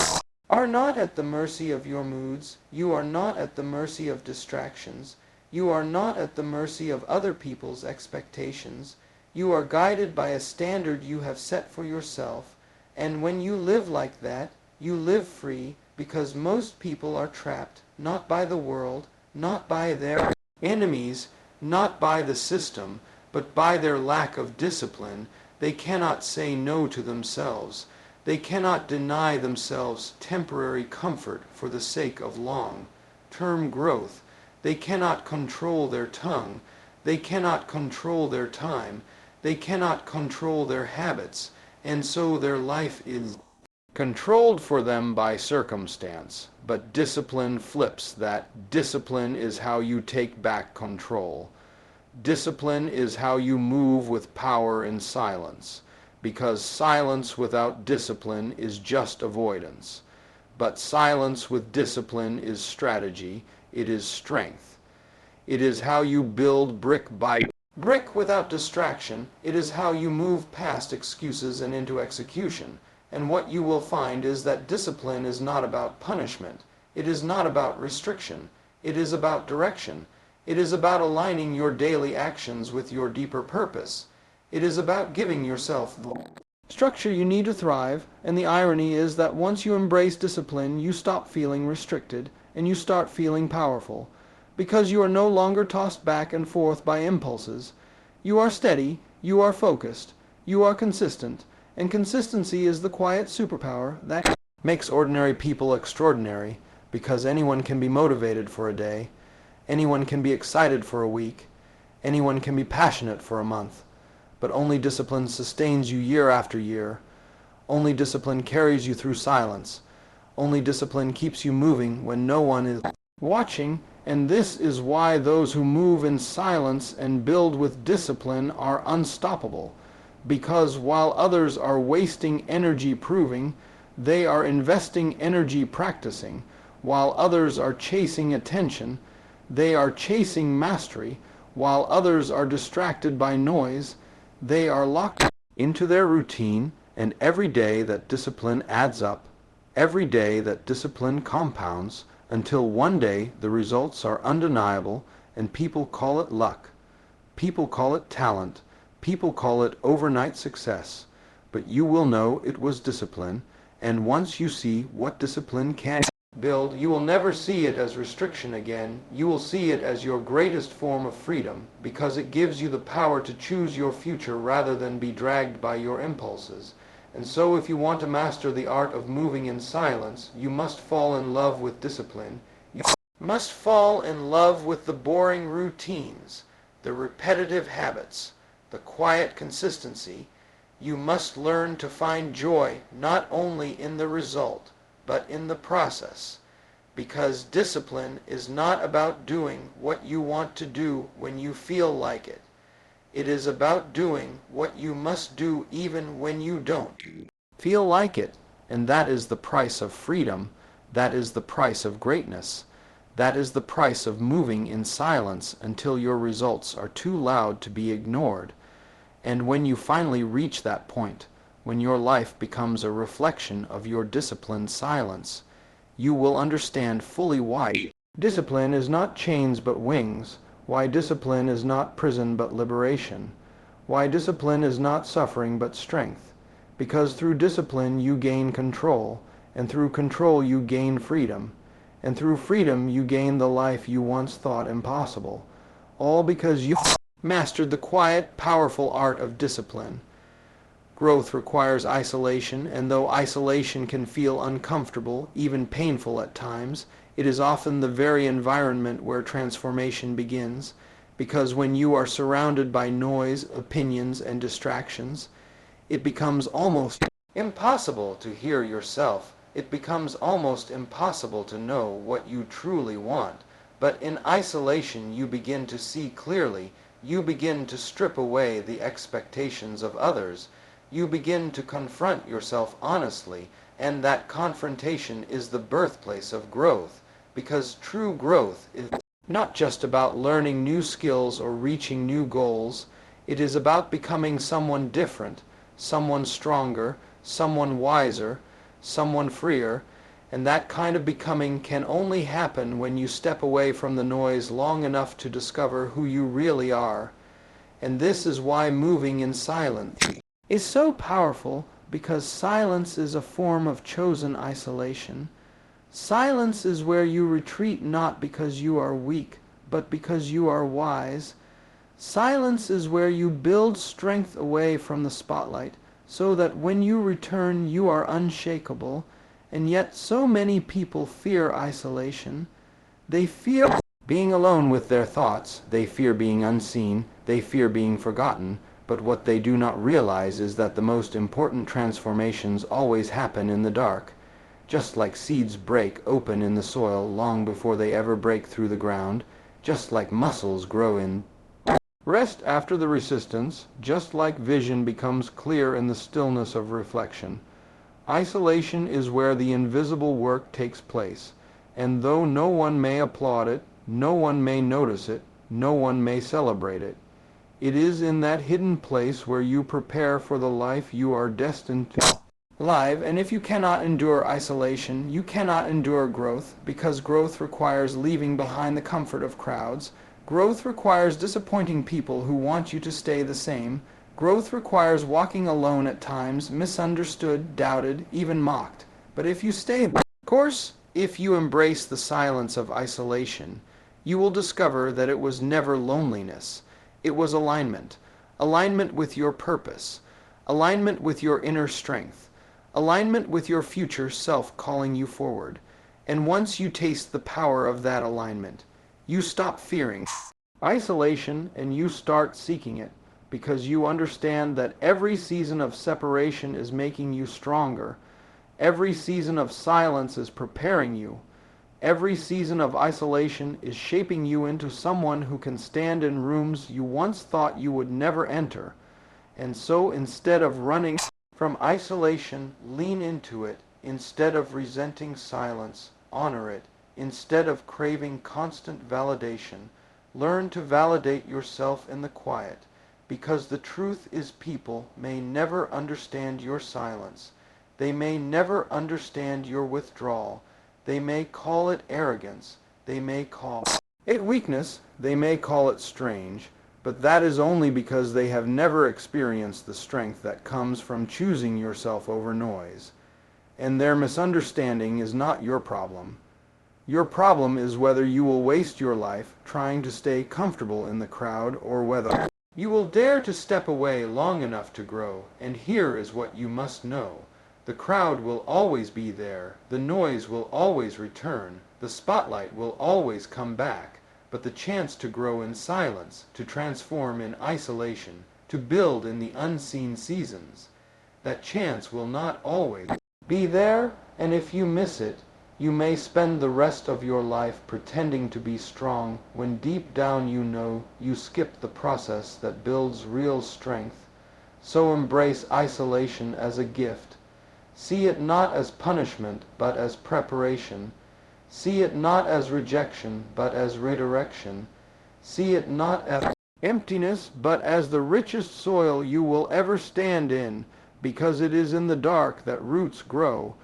are not at the mercy of your moods. You are not at the mercy of distractions. You are not at the mercy of other people's expectations. You are guided by a standard you have set for yourself, and when you live like that, you live free, because most people are trapped, not by the world, not by their enemies, not by the system, but by their lack of discipline. They cannot say no to themselves. They cannot deny themselves temporary comfort for the sake of long-term growth. They cannot control their tongue. They cannot control their time. They cannot control their habits. And so their life is controlled for them by circumstance. But discipline flips that. Discipline is how you take back control. Discipline is how you move with power in silence. Because silence without discipline is just avoidance. But silence with discipline is strategy. It is strength. It is how you build brick by brick without distraction. It is how you move past excuses and into execution. And what you will find is that discipline is not about punishment. It is not about restriction. It is about direction. It is about aligning your daily actions with your deeper purpose. It is about giving yourself the structure you need to thrive. And the irony is that once you embrace discipline, you stop feeling restricted and you start feeling powerful, because you are no longer tossed back and forth by impulses. You are steady, you are focused, you are consistent, and consistency is the quiet superpower that makes ordinary people extraordinary, because anyone can be motivated for a day, anyone can be excited for a week, anyone can be passionate for a month, but only discipline sustains you year after year. Only discipline carries you through silence. Only discipline keeps you moving when no one is watching, and this is why those who move in silence and build with discipline are unstoppable. Because while others are wasting energy proving, they are investing energy practicing. While others are chasing attention, they are chasing mastery. While others are distracted by noise, they are locked into their routine. And every day that discipline adds up, every day that discipline compounds, until one day the results are undeniable, and people call it luck, people call it talent, people call it overnight success. But you will know it was discipline, and once you see what discipline can build, you will never see it as restriction again. You will see it as your greatest form of freedom, because it gives you the power to choose your future rather than be dragged by your impulses. And so if you want to master the art of moving in silence, you must fall in love with discipline. You must fall in love with the boring routines, the repetitive habits, the quiet consistency. You must learn to find joy not only in the result, but in the process. Because discipline is not about doing what you want to do when you feel like it. It is about doing what you must do even when you don't feel like it. And that is the price of freedom. That is the price of greatness. That is the price of moving in silence until your results are too loud to be ignored. And when you finally reach that point, when your life becomes a reflection of your disciplined silence, you will understand fully why discipline is not chains but wings, why discipline is not prison but liberation, why discipline is not suffering but strength. Because through discipline you gain control, and through control you gain freedom, and through freedom you gain the life you once thought impossible, all because you mastered the quiet, powerful art of discipline. Growth requires isolation, and though isolation can feel uncomfortable, even painful at times, it is often the very environment where transformation begins, because when you are surrounded by noise, opinions, and distractions, it becomes almost impossible to hear yourself. It becomes almost impossible to know what you truly want. But in isolation you begin to see clearly. You begin to strip away the expectations of others. You begin to confront yourself honestly, and that confrontation is the birthplace of growth, because true growth is not just about learning new skills or reaching new goals. It is about becoming someone different, someone stronger, someone wiser, someone freer, and that kind of becoming can only happen when you step away from the noise long enough to discover who you really are. And this is why moving in silence is so powerful, because silence is a form of chosen isolation. Silence is where you retreat not because you are weak, but because you are wise. Silence is where you build strength away from the spotlight, so that when you return you are unshakable. And yet so many people fear isolation. They fear being alone with their thoughts, they fear being unseen, they fear being forgotten. But what they do not realize is that the most important transformations always happen in the dark. Just like seeds break open in the soil long before they ever break through the ground, just like muscles grow in rest after the resistance, just like vision becomes clear in the stillness of reflection. Isolation is where the invisible work takes place, and though no one may applaud it, no one may notice it, no one may celebrate it, it is in that hidden place where you prepare for the life you are destined to live. And if you cannot endure isolation, you cannot endure growth, because growth requires leaving behind the comfort of crowds. Growth requires disappointing people who want you to stay the same. Growth requires walking alone at times, misunderstood, doubted, even mocked. But if you stay the course, if you embrace the silence of isolation, you will discover that it was never loneliness. It was alignment. Alignment with your purpose. Alignment with your inner strength. Alignment with your future self calling you forward. And once you taste the power of that alignment, you stop fearing isolation and you start seeking it, because you understand that every season of separation is making you stronger. Every season of silence is preparing you. Every season of isolation is shaping you into someone who can stand in rooms you once thought you would never enter. And so instead of running from isolation, lean into it. Instead of resenting silence, honor it. Instead of craving constant validation, learn to validate yourself in the quiet, because the truth is people may never understand your silence. They may never understand your withdrawal. They may call it arrogance. They may call it weakness. They may call it strange. But that is only because they have never experienced the strength that comes from choosing yourself over noise. And their misunderstanding is not your problem. Your problem is whether you will waste your life trying to stay comfortable in the crowd, or whether you will dare to step away long enough to grow. And here is what you must know. The crowd will always be there. The noise will always return. The spotlight will always come back. But the chance to grow in silence, to transform in isolation, to build in the unseen seasons, that chance will not always be there. And if you miss it, you may spend the rest of your life pretending to be strong, when deep down you know you skipped the process that builds real strength. So embrace isolation as a gift. See it not as punishment, but as preparation. See it not as rejection, but as redirection. See it not as emptiness, but as the richest soil you will ever stand in, because it is in the dark that roots grow.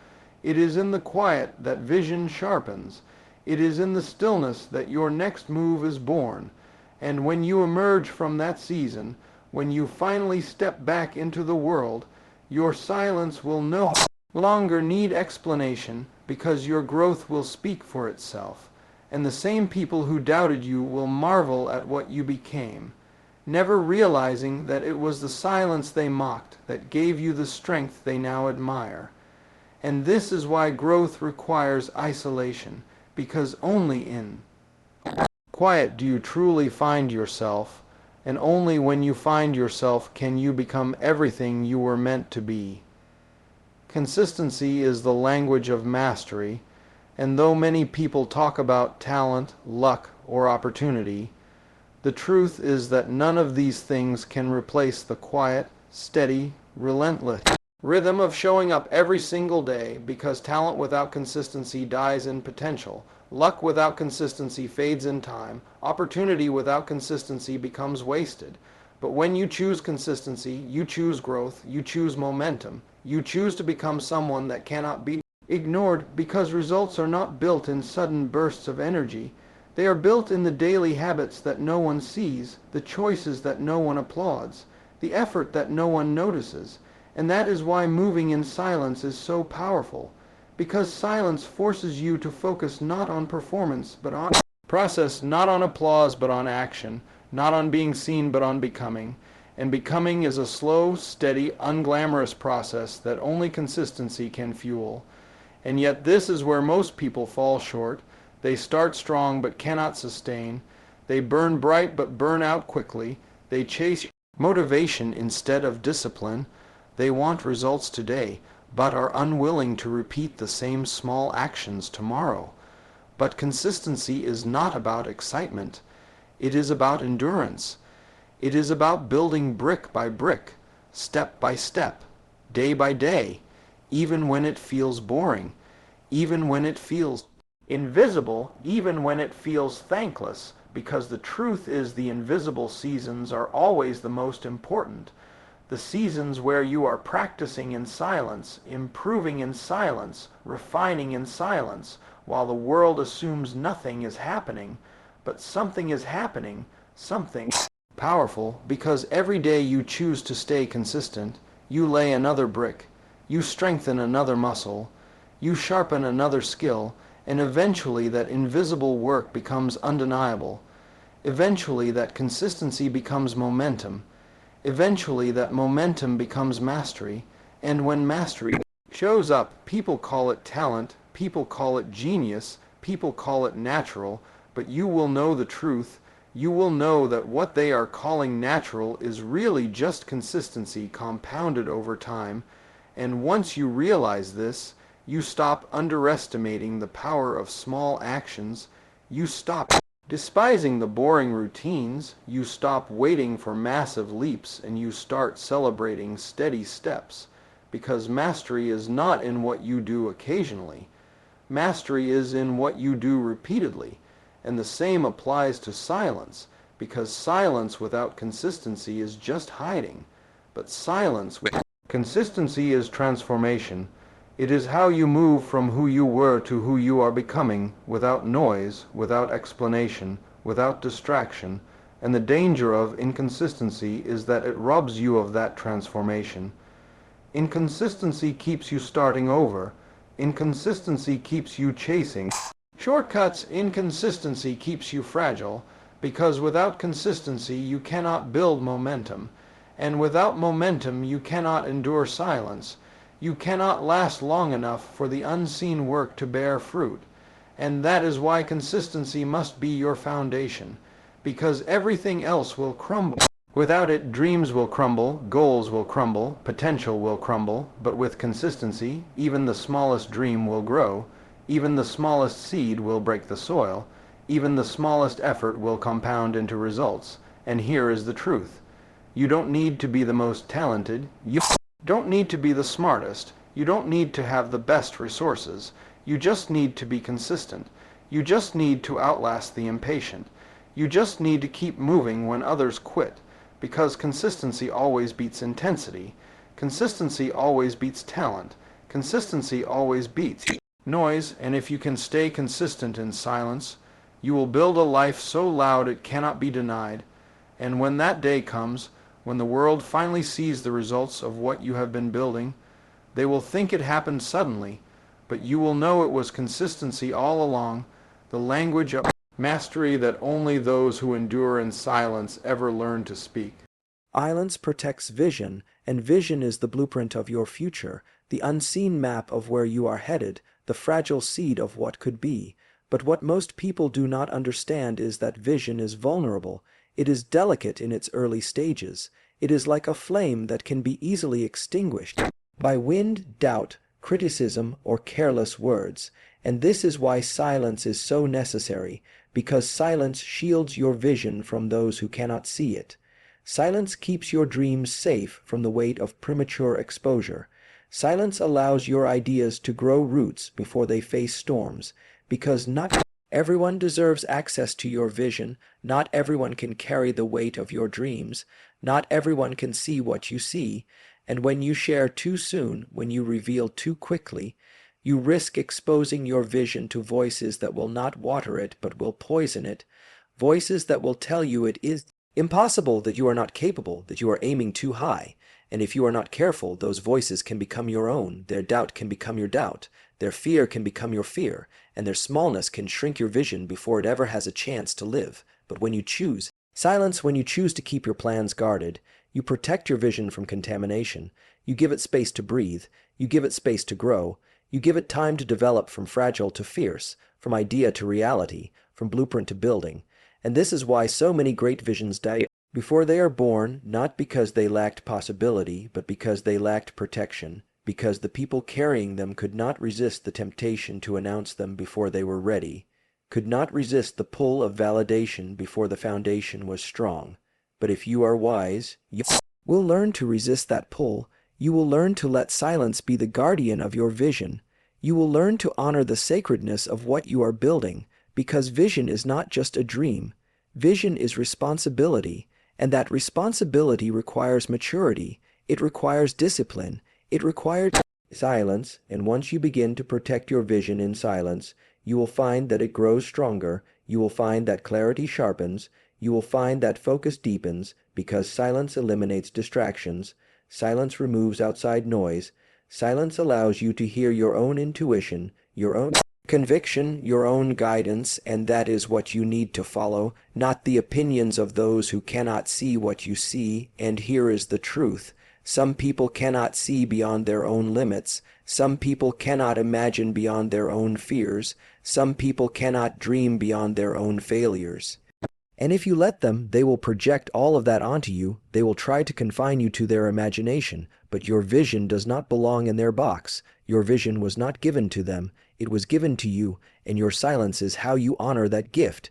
It is in the quiet that vision sharpens. It is in the stillness that your next move is born. And when you emerge from that season, when you finally step back into the world, your silence will no longer need explanation, because your growth will speak for itself. And the same people who doubted you will marvel at what you became, never realizing that it was the silence they mocked that gave you the strength they now admire. And this is why growth requires isolation, because only in quiet do you truly find yourself, and only when you find yourself can you become everything you were meant to be. Consistency is the language of mastery, and though many people talk about talent, luck, or opportunity, the truth is that none of these things can replace the quiet, steady, relentless rhythm of showing up every single day, because talent without consistency dies in potential. Luck without consistency fades in time. Opportunity without consistency becomes wasted. But when you choose consistency, you choose growth, you choose momentum. You choose to become someone that cannot be ignored, because results are not built in sudden bursts of energy. They are built in the daily habits that no one sees, the choices that no one applauds, the effort that no one notices. And that is why moving in silence is so powerful, because silence forces you to focus not on performance but on process, not on applause but on action, not on being seen but on becoming. And becoming is a slow, steady, unglamorous process that only consistency can fuel. And yet this is where most people fall short. They start strong but cannot sustain. They burn bright but burn out quickly. They chase motivation instead of discipline. They want results today, but are unwilling to repeat the same small actions tomorrow. But consistency is not about excitement. It is about endurance. It is about building brick by brick, step by step, day by day, even when it feels boring, even when it feels invisible, even when it feels thankless, because the truth is the invisible seasons are always the most important. The seasons where you are practicing in silence, improving in silence, refining in silence, while the world assumes nothing is happening, but something is happening, something powerful, because every day you choose to stay consistent, you lay another brick, you strengthen another muscle, you sharpen another skill, and eventually that invisible work becomes undeniable. Eventually that consistency becomes momentum. Eventually that momentum becomes mastery, and when mastery shows up, people call it talent, people call it genius, people call it natural, but you will know the truth. You will know that what they are calling natural is really just consistency compounded over time, and once you realize this, you stop underestimating the power of small actions. You stop despising the boring routines. You stop waiting for massive leaps, and you start celebrating steady steps, because mastery is not in what you do occasionally. Mastery is in what you do repeatedly, and the same applies to silence, because silence without consistency is just hiding, but silence with consistency is transformation. It is how you move from who you were to who you are becoming, without noise, without explanation, without distraction, and the danger of inconsistency is that it robs you of that transformation. Inconsistency keeps you starting over. Inconsistency keeps you chasing shortcuts. Inconsistency keeps you fragile, because without consistency you cannot build momentum, and without momentum you cannot endure silence. You cannot last long enough for the unseen work to bear fruit, and that is why consistency must be your foundation, because everything else will crumble. Without it, dreams will crumble, goals will crumble, potential will crumble, but with consistency, even the smallest dream will grow, even the smallest seed will break the soil, even the smallest effort will compound into results. And here is the truth. You don't need to be the most talented. You don't need to be the smartest. You don't need to have the best resources. You just need to be consistent. You just need to outlast the impatient. You just need to keep moving when others quit, because consistency always beats intensity. Consistency always beats talent. Consistency always beats noise, and if you can stay consistent in silence, you will build a life so loud it cannot be denied. And when that day comes, when the world finally sees the results of what you have been building, they will think it happened suddenly, but you will know it was consistency all along, the language of mastery that only those who endure in silence ever learn to speak.
Silence protects vision, and vision is the blueprint of your future, the unseen map of where you are headed, the fragile seed of what could be. But what most people do not understand is that vision is vulnerable. It is delicate in its early stages. It is like a flame that can be easily extinguished by wind, doubt, criticism, or careless words. And this is why silence is so necessary, because silence shields your vision from those who cannot see it. Silence keeps your dreams safe from the weight of premature exposure. Silence allows your ideas to grow roots before they face storms, because not everyone deserves access to your vision, not everyone can carry the weight of your dreams, not everyone can see what you see, and when you share too soon, when you reveal too quickly, you risk exposing your vision to voices that will not water it but will poison it, voices that will tell you it is impossible, that you are not capable, that you are aiming too high. And if you are not careful, those voices can become your own, their doubt can become your doubt, their fear can become your fear, and their smallness can shrink your vision before it ever has a chance to live. But when you choose silence, when you choose to keep your plans guarded, you protect your vision from contamination, you give it space to breathe, you give it space to grow, you give it time to develop from fragile to fierce, from idea to reality, from blueprint to building. And this is why so many great visions die before they are born, not because they lacked possibility, but because they lacked protection, because the people carrying them could not resist the temptation to announce them before they were ready, could not resist the pull of validation before the foundation was strong. But if you are wise, you will learn to resist that pull. You will learn to let silence be the guardian of your vision. You will learn to honor the sacredness of what you are building, because vision is not just a dream. Vision is responsibility. And that responsibility requires maturity, it requires discipline, it requires silence, and once you begin to protect your vision in silence, you will find that it grows stronger, you will find that clarity sharpens, you will find that focus deepens, because silence eliminates distractions, silence removes outside noise, silence allows you to hear your own intuition, your own conviction, your own guidance, and that is what you need to follow, not the opinions of those who cannot see what you see. And here is the truth. Some people cannot see beyond their own limits. Some people cannot imagine beyond their own fears. Some people cannot dream beyond their own failures. And if you let them, they will project all of that onto you. They will try to confine you to their imagination, but your vision does not belong in their box. Your vision was not given to them. It was given to you, and your silence is how you honor that gift.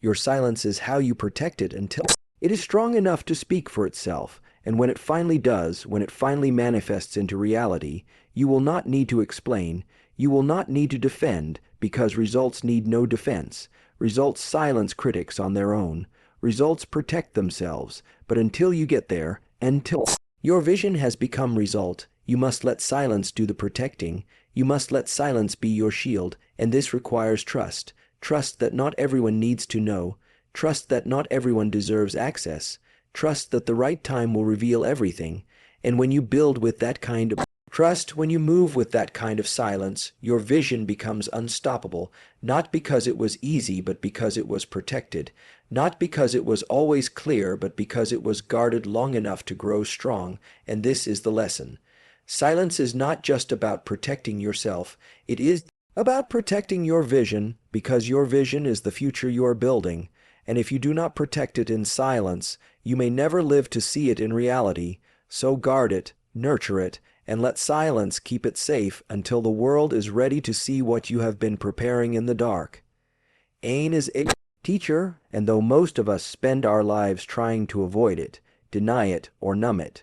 Your silence is how you protect it until it is strong enough to speak for itself. And when it finally does, when it finally manifests into reality, you will not need to explain, you will not need to defend, because results need no defense. Results silence critics on their own. Results protect themselves. But until you get there, until your vision has become result, you must let silence do the protecting. You must let silence be your shield, and this requires trust. Trust that not everyone needs to know. Trust that not everyone deserves access. Trust that the right time will reveal everything. And when you build with that kind of trust, when you move with that kind of silence, your vision becomes unstoppable, not because it was easy, but because it was protected. Not because it was always clear, but because it was guarded long enough to grow strong. And this is the lesson. Silence is not just about protecting yourself, it is about protecting your vision, because your vision is the future you are building, and if you do not protect it in silence, you may never live to see it in reality. So guard it, nurture it, and let silence keep it safe until the world is ready to see what you have been preparing in the dark. Pain is a teacher, and though most of us spend our lives trying to avoid it, deny it, or numb it,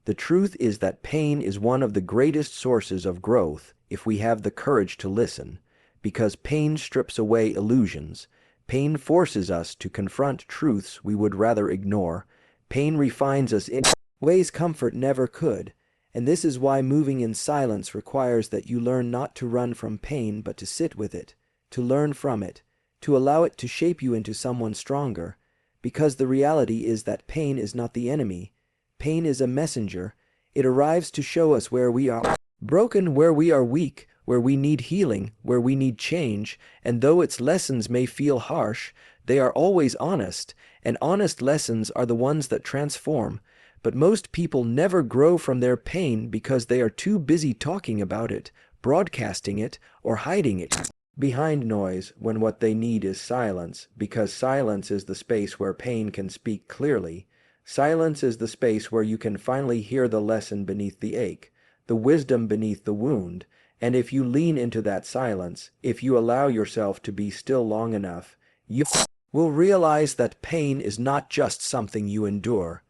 the truth is that pain is one of the greatest sources of growth if we have the courage to listen, because pain strips away illusions. Pain forces us to confront truths we would rather ignore. Pain refines us in ways comfort never could. And this is why moving in silence requires that you learn not to run from pain but to sit with it, to learn from it, to allow it to shape you into someone stronger. Because the reality is that pain is not the enemy. Pain is a messenger. It arrives to show us where we are broken, where we are weak, where we need healing, where we need change, and though its lessons may feel harsh, they are always honest, and honest lessons are the ones that transform. But most people never grow from their pain because they are too busy talking about it, broadcasting it, or hiding it behind noise, when what they need is silence, because silence is the space where pain can speak clearly. Silence is the space where you can finally hear the lesson beneath the ache, the wisdom beneath the wound, and if you lean into that silence, if you allow yourself to be still long enough, you will realize that pain is not just something you endure.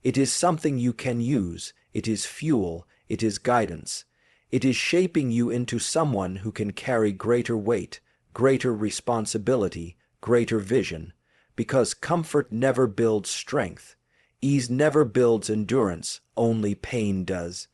It is something you can use. It is fuel. It is guidance. It is shaping you into someone who can carry greater weight, greater responsibility, greater vision. Because comfort never builds strength. Ease never builds endurance. Only pain does.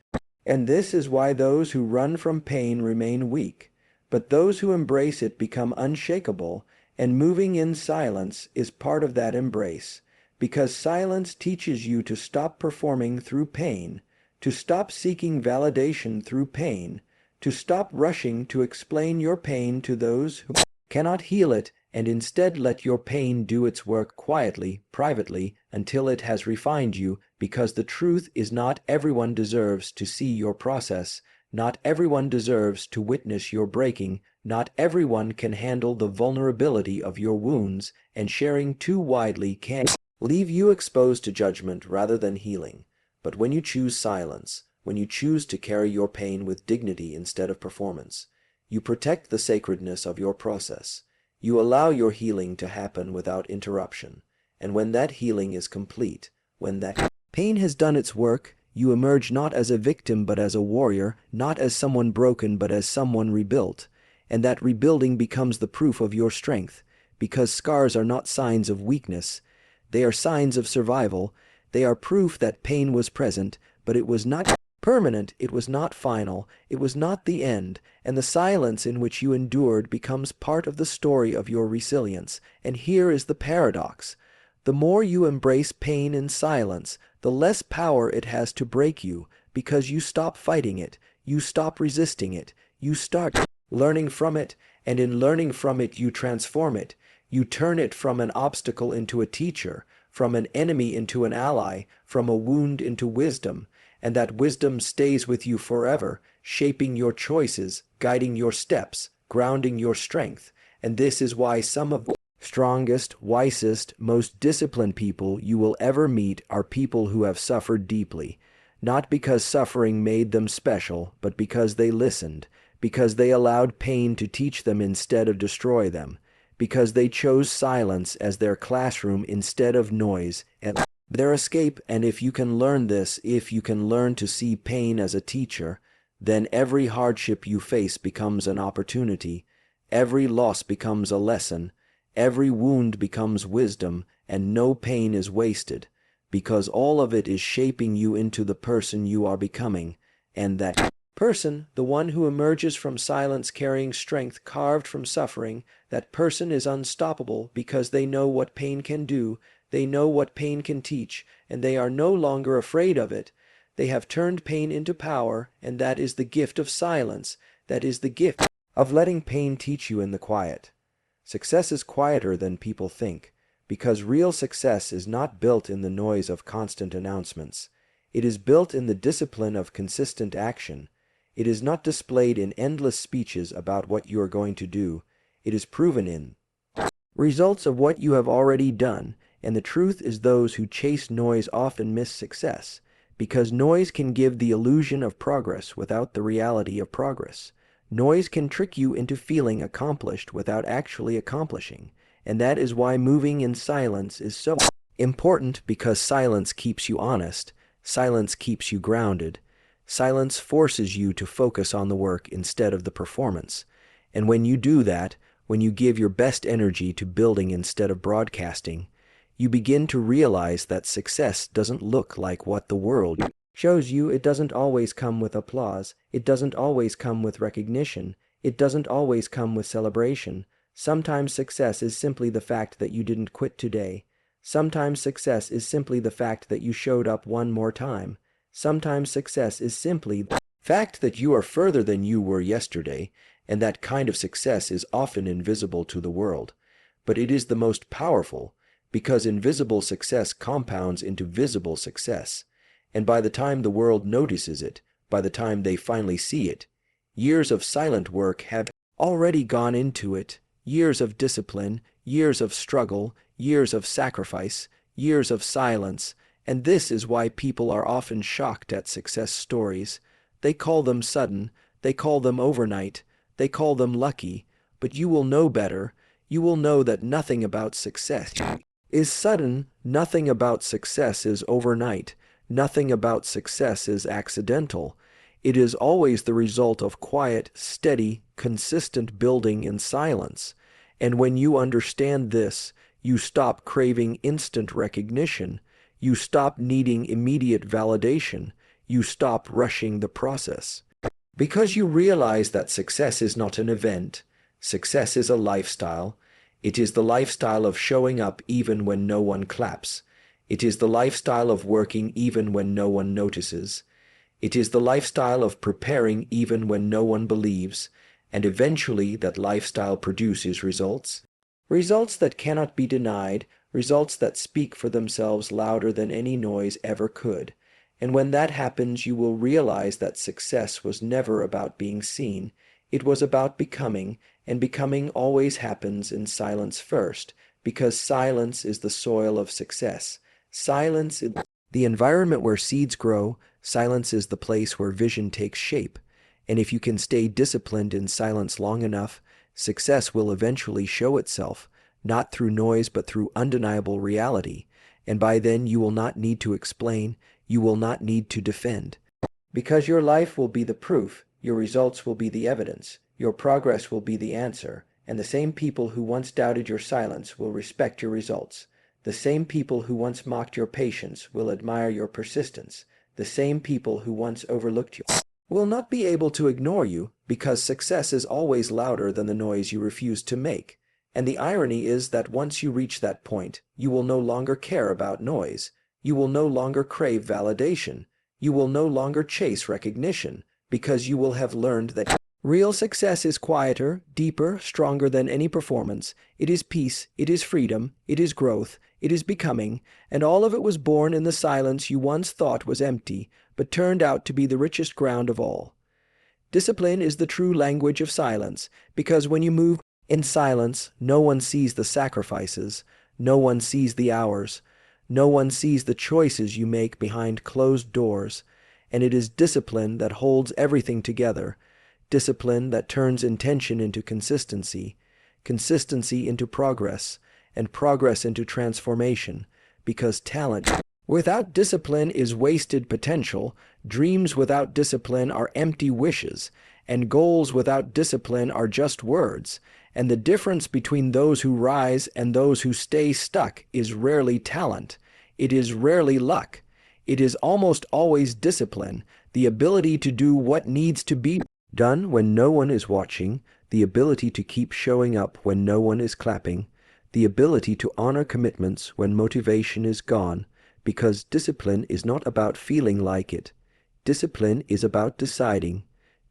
And this is why those who run from pain remain weak. But those who embrace it become unshakable, and moving in silence is part of that embrace. Because silence teaches you to stop performing through pain, to stop seeking validation through pain, to stop rushing to explain your pain to those who cannot heal it, and instead let your pain do its work quietly, privately, until it has refined you, because the truth is not everyone deserves to see your process, not everyone deserves to witness your breaking, not everyone can handle the vulnerability of your wounds, and sharing too widely can leave you exposed to judgment rather than healing. But when you choose silence, when you choose to carry your pain with dignity instead of performance, you protect the sacredness of your process. You allow your healing to happen without interruption. And when that healing is complete, when that pain has done its work, you emerge not as a victim but as a warrior, not as someone broken but as someone rebuilt. And that rebuilding becomes the proof of your strength, because scars are not signs of weakness. They are signs of survival. They are proof that pain was present, but it was not permanent, it was not final, it was not the end, and the silence in which you endured becomes part of the story of your resilience. And here is the paradox. The more you embrace pain in silence, the less power it has to break you, because you stop fighting it, you stop resisting it, you start learning from it, and in learning from it you transform it. You turn it from an obstacle into a teacher, from an enemy into an ally, from a wound into wisdom, and that wisdom stays with you forever, shaping your choices, guiding your steps, grounding your strength. And this is why some of the strongest, wisest, most disciplined people you will ever meet are people who have suffered deeply, not because suffering made them special, but because they listened, because they allowed pain to teach them instead of destroy them, because they chose silence as their classroom instead of noise and their escape. And if you can learn this, if you can learn to see pain as a teacher, then every hardship you face becomes an opportunity, every loss becomes a lesson, every wound becomes wisdom, and no pain is wasted, because all of it is shaping you into the person you are becoming. And that person, the one who emerges from silence carrying strength carved from suffering, that person is unstoppable because they know what pain can do, they know what pain can teach, and they are no longer afraid of it. They have turned pain into power, and that is the gift of silence, that is the gift of letting pain teach you in the quiet. Success is quieter than people think, because real success is not built in the noise of constant announcements. It is built in the discipline of consistent action. It is not displayed in endless speeches about what you are going to do. It is proven in results of what you have already done, and the truth is those who chase noise often miss success, because noise can give the illusion of progress without the reality of progress. Noise can trick you into feeling accomplished without actually accomplishing, and that is why moving in silence is so important, because silence keeps you honest, silence keeps you grounded. Silence forces you to focus on the work instead of the performance. And when you do that, when you give your best energy to building instead of broadcasting, you begin to realize that success doesn't look like what the world shows you. It doesn't always come with applause. It doesn't always come with recognition. It doesn't always come with celebration. Sometimes success is simply the fact that you didn't quit today. Sometimes success is simply the fact that you showed up one more time. Sometimes success is simply the fact that you are further than you were yesterday, and that kind of success is often invisible to the world. But it is the most powerful, because invisible success compounds into visible success. And by the time the world notices it, by the time they finally see it, years of silent work have already gone into it. Years of discipline, years of struggle, years of sacrifice, years of silence. And this is why people are often shocked at success stories. They call them sudden, they call them overnight, they call them lucky. But you will know better. You will know that nothing about success is sudden, nothing about success is overnight, nothing about success is accidental. It is always the result of quiet, steady, consistent building in silence. And when you understand this, you stop craving instant recognition. You stop needing immediate validation. You stop rushing the process. Because you realize that success is not an event. Success is a lifestyle. It is the lifestyle of showing up even when no one claps. It is the lifestyle of working even when no one notices. It is the lifestyle of preparing even when no one believes, and eventually that lifestyle produces results. Results that cannot be denied, results that speak for themselves louder than any noise ever could. And when that happens, you will realize that success was never about being seen. It was about becoming, and becoming always happens in silence first, because silence is the soil of success. Silence is the environment where seeds grow. Silence is the place where vision takes shape. And if you can stay disciplined in silence long enough, success will eventually show itself, not through noise but through undeniable reality. And by then you will not need to explain, you will not need to defend. Because your life will be the proof, your results will be the evidence, your progress will be the answer, and the same people who once doubted your silence will respect your results. The same people who once mocked your patience will admire your persistence. The same people who once overlooked you will not be able to ignore you, because success is always louder than the noise you refuse to make. And the irony is that once you reach that point, you will no longer care about noise. You will no longer crave validation. You will no longer chase recognition, because you will have learned that real success is quieter, deeper, stronger than any performance. It is peace, it is freedom, it is growth, it is becoming, and all of it was born in the silence you once thought was empty, but turned out to be the richest ground of all. Discipline is the true language of silence, because when you move in silence, no one sees the sacrifices, no one sees the hours, no one sees the choices you make behind closed doors, and it is discipline that holds everything together, discipline that turns intention into consistency, consistency into progress, and progress into transformation, because talent without discipline is wasted potential, dreams without discipline are empty wishes, and goals without discipline are just words, and the difference between those who rise and those who stay stuck is rarely talent. It is rarely luck. It is almost always discipline, the ability to do what needs to be done when no one is watching, the ability to keep showing up when no one is clapping, the ability to honor commitments when motivation is gone, because discipline is not about feeling like it. Discipline is about deciding.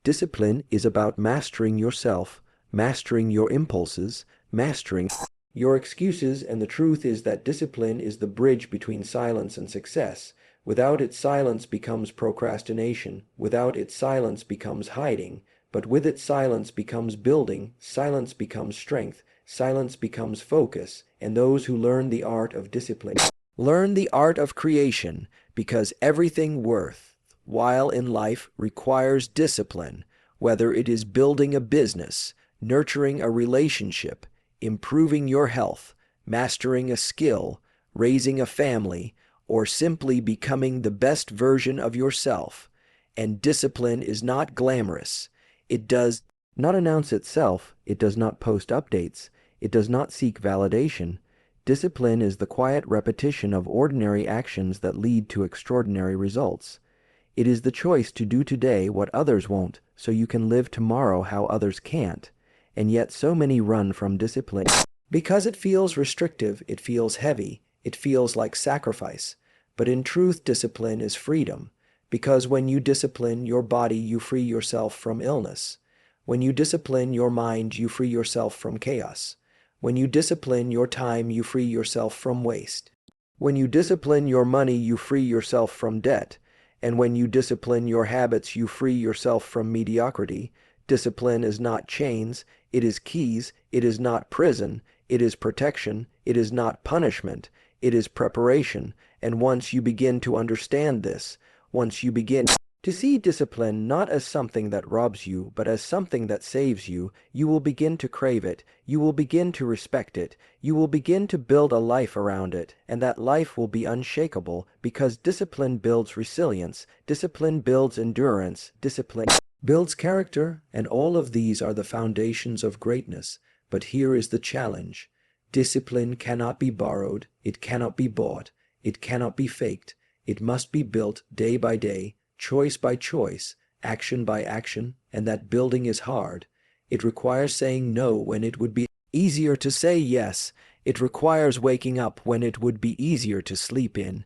Discipline is about mastering yourself, mastering your impulses, mastering your excuses, and the truth is that discipline is the bridge between silence and success. Without it, silence becomes procrastination. Without it, silence becomes hiding. But with it, silence becomes building. Silence becomes strength. Silence becomes focus. And those who learn the art of discipline learn the art of creation, because everything worthwhile in life requires discipline, whether it is building a business, nurturing a relationship, improving your health, mastering a skill, raising a family, or simply becoming the best version of yourself. And discipline is not glamorous. It does not announce itself, it does not post updates, it does not seek validation. Discipline is the quiet repetition of ordinary actions that lead to extraordinary results. It is the choice to do today what others won't, so you can live tomorrow how others can't. And yet so many run from discipline. Because it feels restrictive, it feels heavy, it feels like sacrifice. But in truth, discipline is freedom. Because when you discipline your body, you free yourself from illness. When you discipline your mind, you free yourself from chaos. When you discipline your time, you free yourself from waste. When you discipline your money, you free yourself from debt. And when you discipline your habits, you free yourself from mediocrity. Discipline is not chains, it is keys, it is not prison, it is protection, it is not punishment, it is preparation. And once you begin to understand this, once you begin to see discipline not as something that robs you, but as something that saves you, you will begin to crave it, you will begin to respect it, you will begin to build a life around it, and that life will be unshakable because discipline builds resilience, discipline builds endurance, discipline builds character, and all of these are the foundations of greatness. But here is the challenge. Discipline cannot be borrowed, it cannot be bought, it cannot be faked, it must be built day by day, choice by choice, action by action, and that building is hard. It requires saying no when it would be easier to say yes. It requires waking up when it would be easier to sleep in.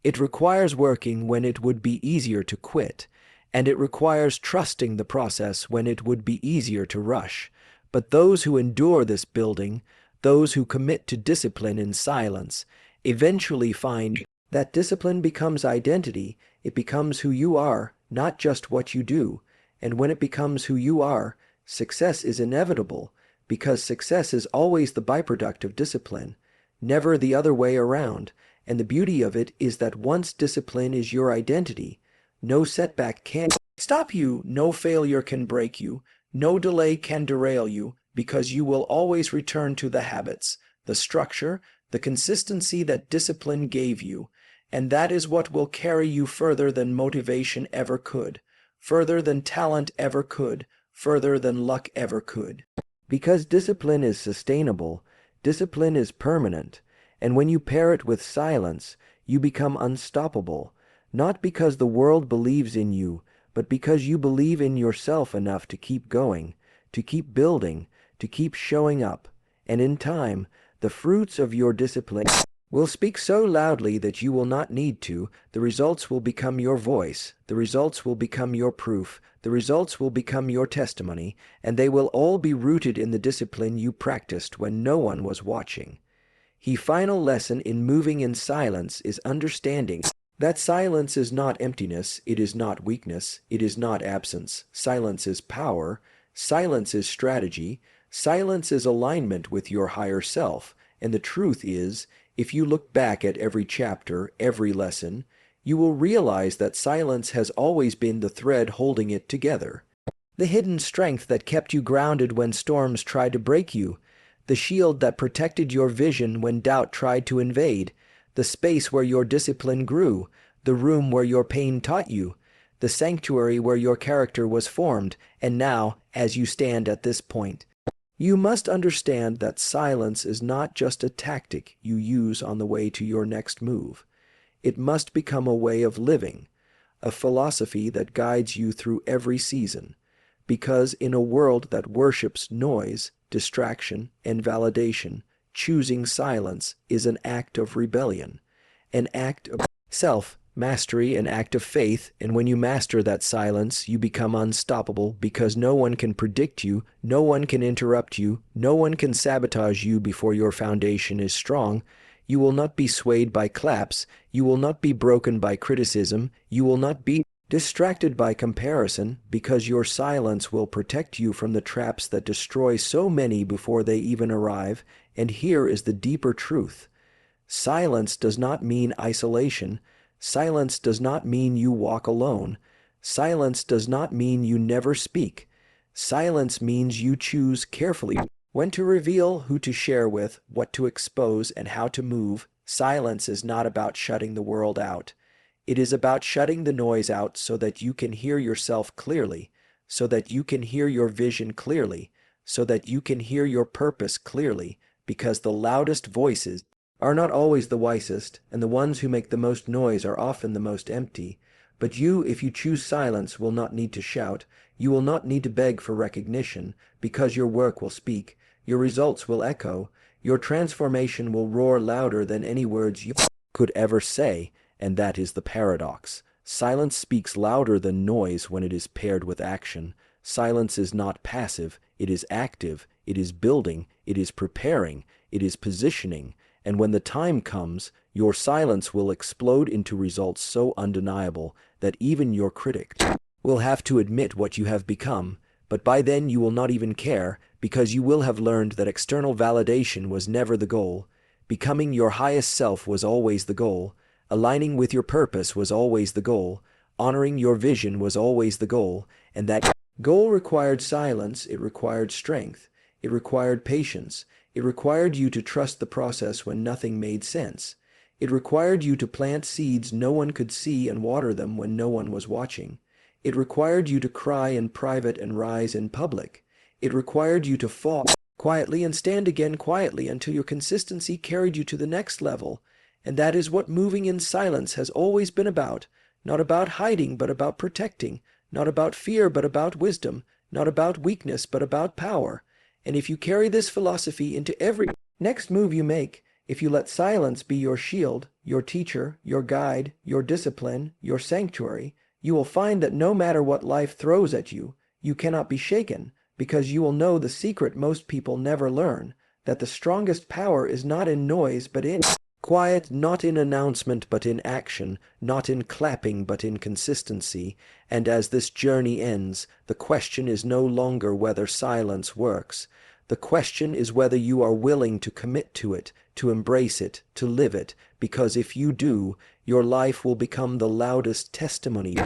It requires working when it would be easier to quit. And it requires trusting the process when it would be easier to rush. But those who endure this building, those who commit to discipline in silence, eventually find that discipline becomes identity. It becomes who you are, not just what you do. And when it becomes who you are, success is inevitable, because success is always the byproduct of discipline, never the other way around. And the beauty of it is that once discipline is your identity, no setback can stop you, no failure can break you, no delay can derail you, because you will always return to the habits, the structure, the consistency that discipline gave you. And that is what will carry you further than motivation ever could, further than talent ever could, further than luck ever could. Because discipline is sustainable, discipline is permanent, and when you pair it with silence, you become unstoppable, not because the world believes in you, but because you believe in yourself enough to keep going, to keep building, to keep showing up. And in time, the fruits of your discipline will speak so loudly that you will not need to. The results will become your voice, the results will become your proof, the results will become your testimony, and they will all be rooted in the discipline you practiced when no one was watching. The final lesson in moving in silence is understanding that silence is not emptiness, it is not weakness, it is not absence. Silence is power, silence is strategy, silence is alignment with your higher self, and the truth is, if you look back at every chapter, every lesson, you will realize that silence has always been the thread holding it together. The hidden strength that kept you grounded when storms tried to break you, the shield that protected your vision when doubt tried to invade, the space where your discipline grew, the room where your pain taught you, the sanctuary where your character was formed. And now, as you stand at this point, you must understand that silence is not just a tactic you use on the way to your next move. It must become a way of living, a philosophy that guides you through every season. Because in a world that worships noise, distraction, and validation, choosing silence is an act of rebellion, an act of self-mastery, an act of faith, and when you master that silence, you become unstoppable because no one can predict you, no one can interrupt you, no one can sabotage you before your foundation is strong. You will not be swayed by claps, you will not be broken by criticism, you will not be distracted by comparison, because your silence will protect you from the traps that destroy so many before they even arrive. And here is the deeper truth. Silence does not mean isolation. Silence does not mean you walk alone. Silence does not mean you never speak. Silence means you choose carefully when to reveal, who to share with, what to expose, and how to move. Silence is not about shutting the world out. It is about shutting the noise out so that you can hear yourself clearly. so that you can hear your vision clearly, so that you can hear your purpose clearly, because the loudest voices are not always the wisest, and the ones who make the most noise are often the most empty. But you, if you choose silence, will not need to shout. You will not need to beg for recognition, because your work will speak, your results will echo, your transformation will roar louder than any words you could ever say, and that is the paradox. Silence speaks louder than noise when it is paired with action. Silence is not passive, it is active, it is building, it is preparing, it is positioning, and when the time comes, your silence will explode into results so undeniable that even your critic will have to admit what you have become, but by then you will not even care, because you will have learned that external validation was never the goal. Becoming your highest self was always the goal. Aligning with your purpose was always the goal. Honoring your vision was always the goal, and that goal required silence, it required strength, it required patience, it required you to trust the process when nothing made sense. It required you to plant seeds no one could see and water them when no one was watching. It required you to cry in private and rise in public. It required you to fall quietly and stand again quietly until your consistency carried you to the next level. And that is what moving in silence has always been about. Not about hiding, but about protecting. Not about fear, but about wisdom. Not about weakness, but about power. And if you carry this philosophy into every next move you make, if you let silence be your shield, your teacher, your guide, your discipline, your sanctuary, you will find that no matter what life throws at you, you cannot be shaken, because you will know the secret most people never learn, that the strongest power is not in noise but in quiet, not in announcement but in action, not in clapping but in consistency. And as this journey ends, the question is no longer whether silence works. The question is whether you are willing to commit to it, to embrace it, to live it, because if you do, your life will become the loudest testimony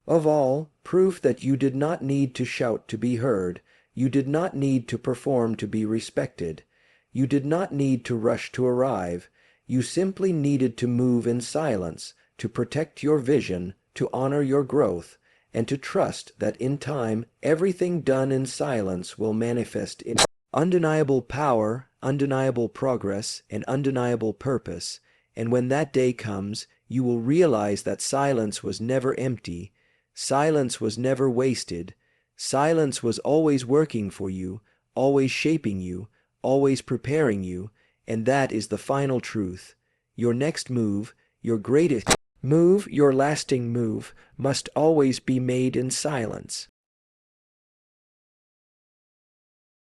of all, proof that you did not need to shout to be heard, you did not need to perform to be respected, you did not need to rush to arrive, you simply needed to move in silence, to protect your vision, to honor your growth, and to trust that in time everything done in silence will manifest in undeniable power, undeniable progress, and undeniable purpose. And when that day comes, you will realize that silence was never empty, silence was never wasted, silence was always working for you, always shaping you, always preparing you, and that is the final truth. Your next move, your greatest move, your lasting move, must always be made in silence.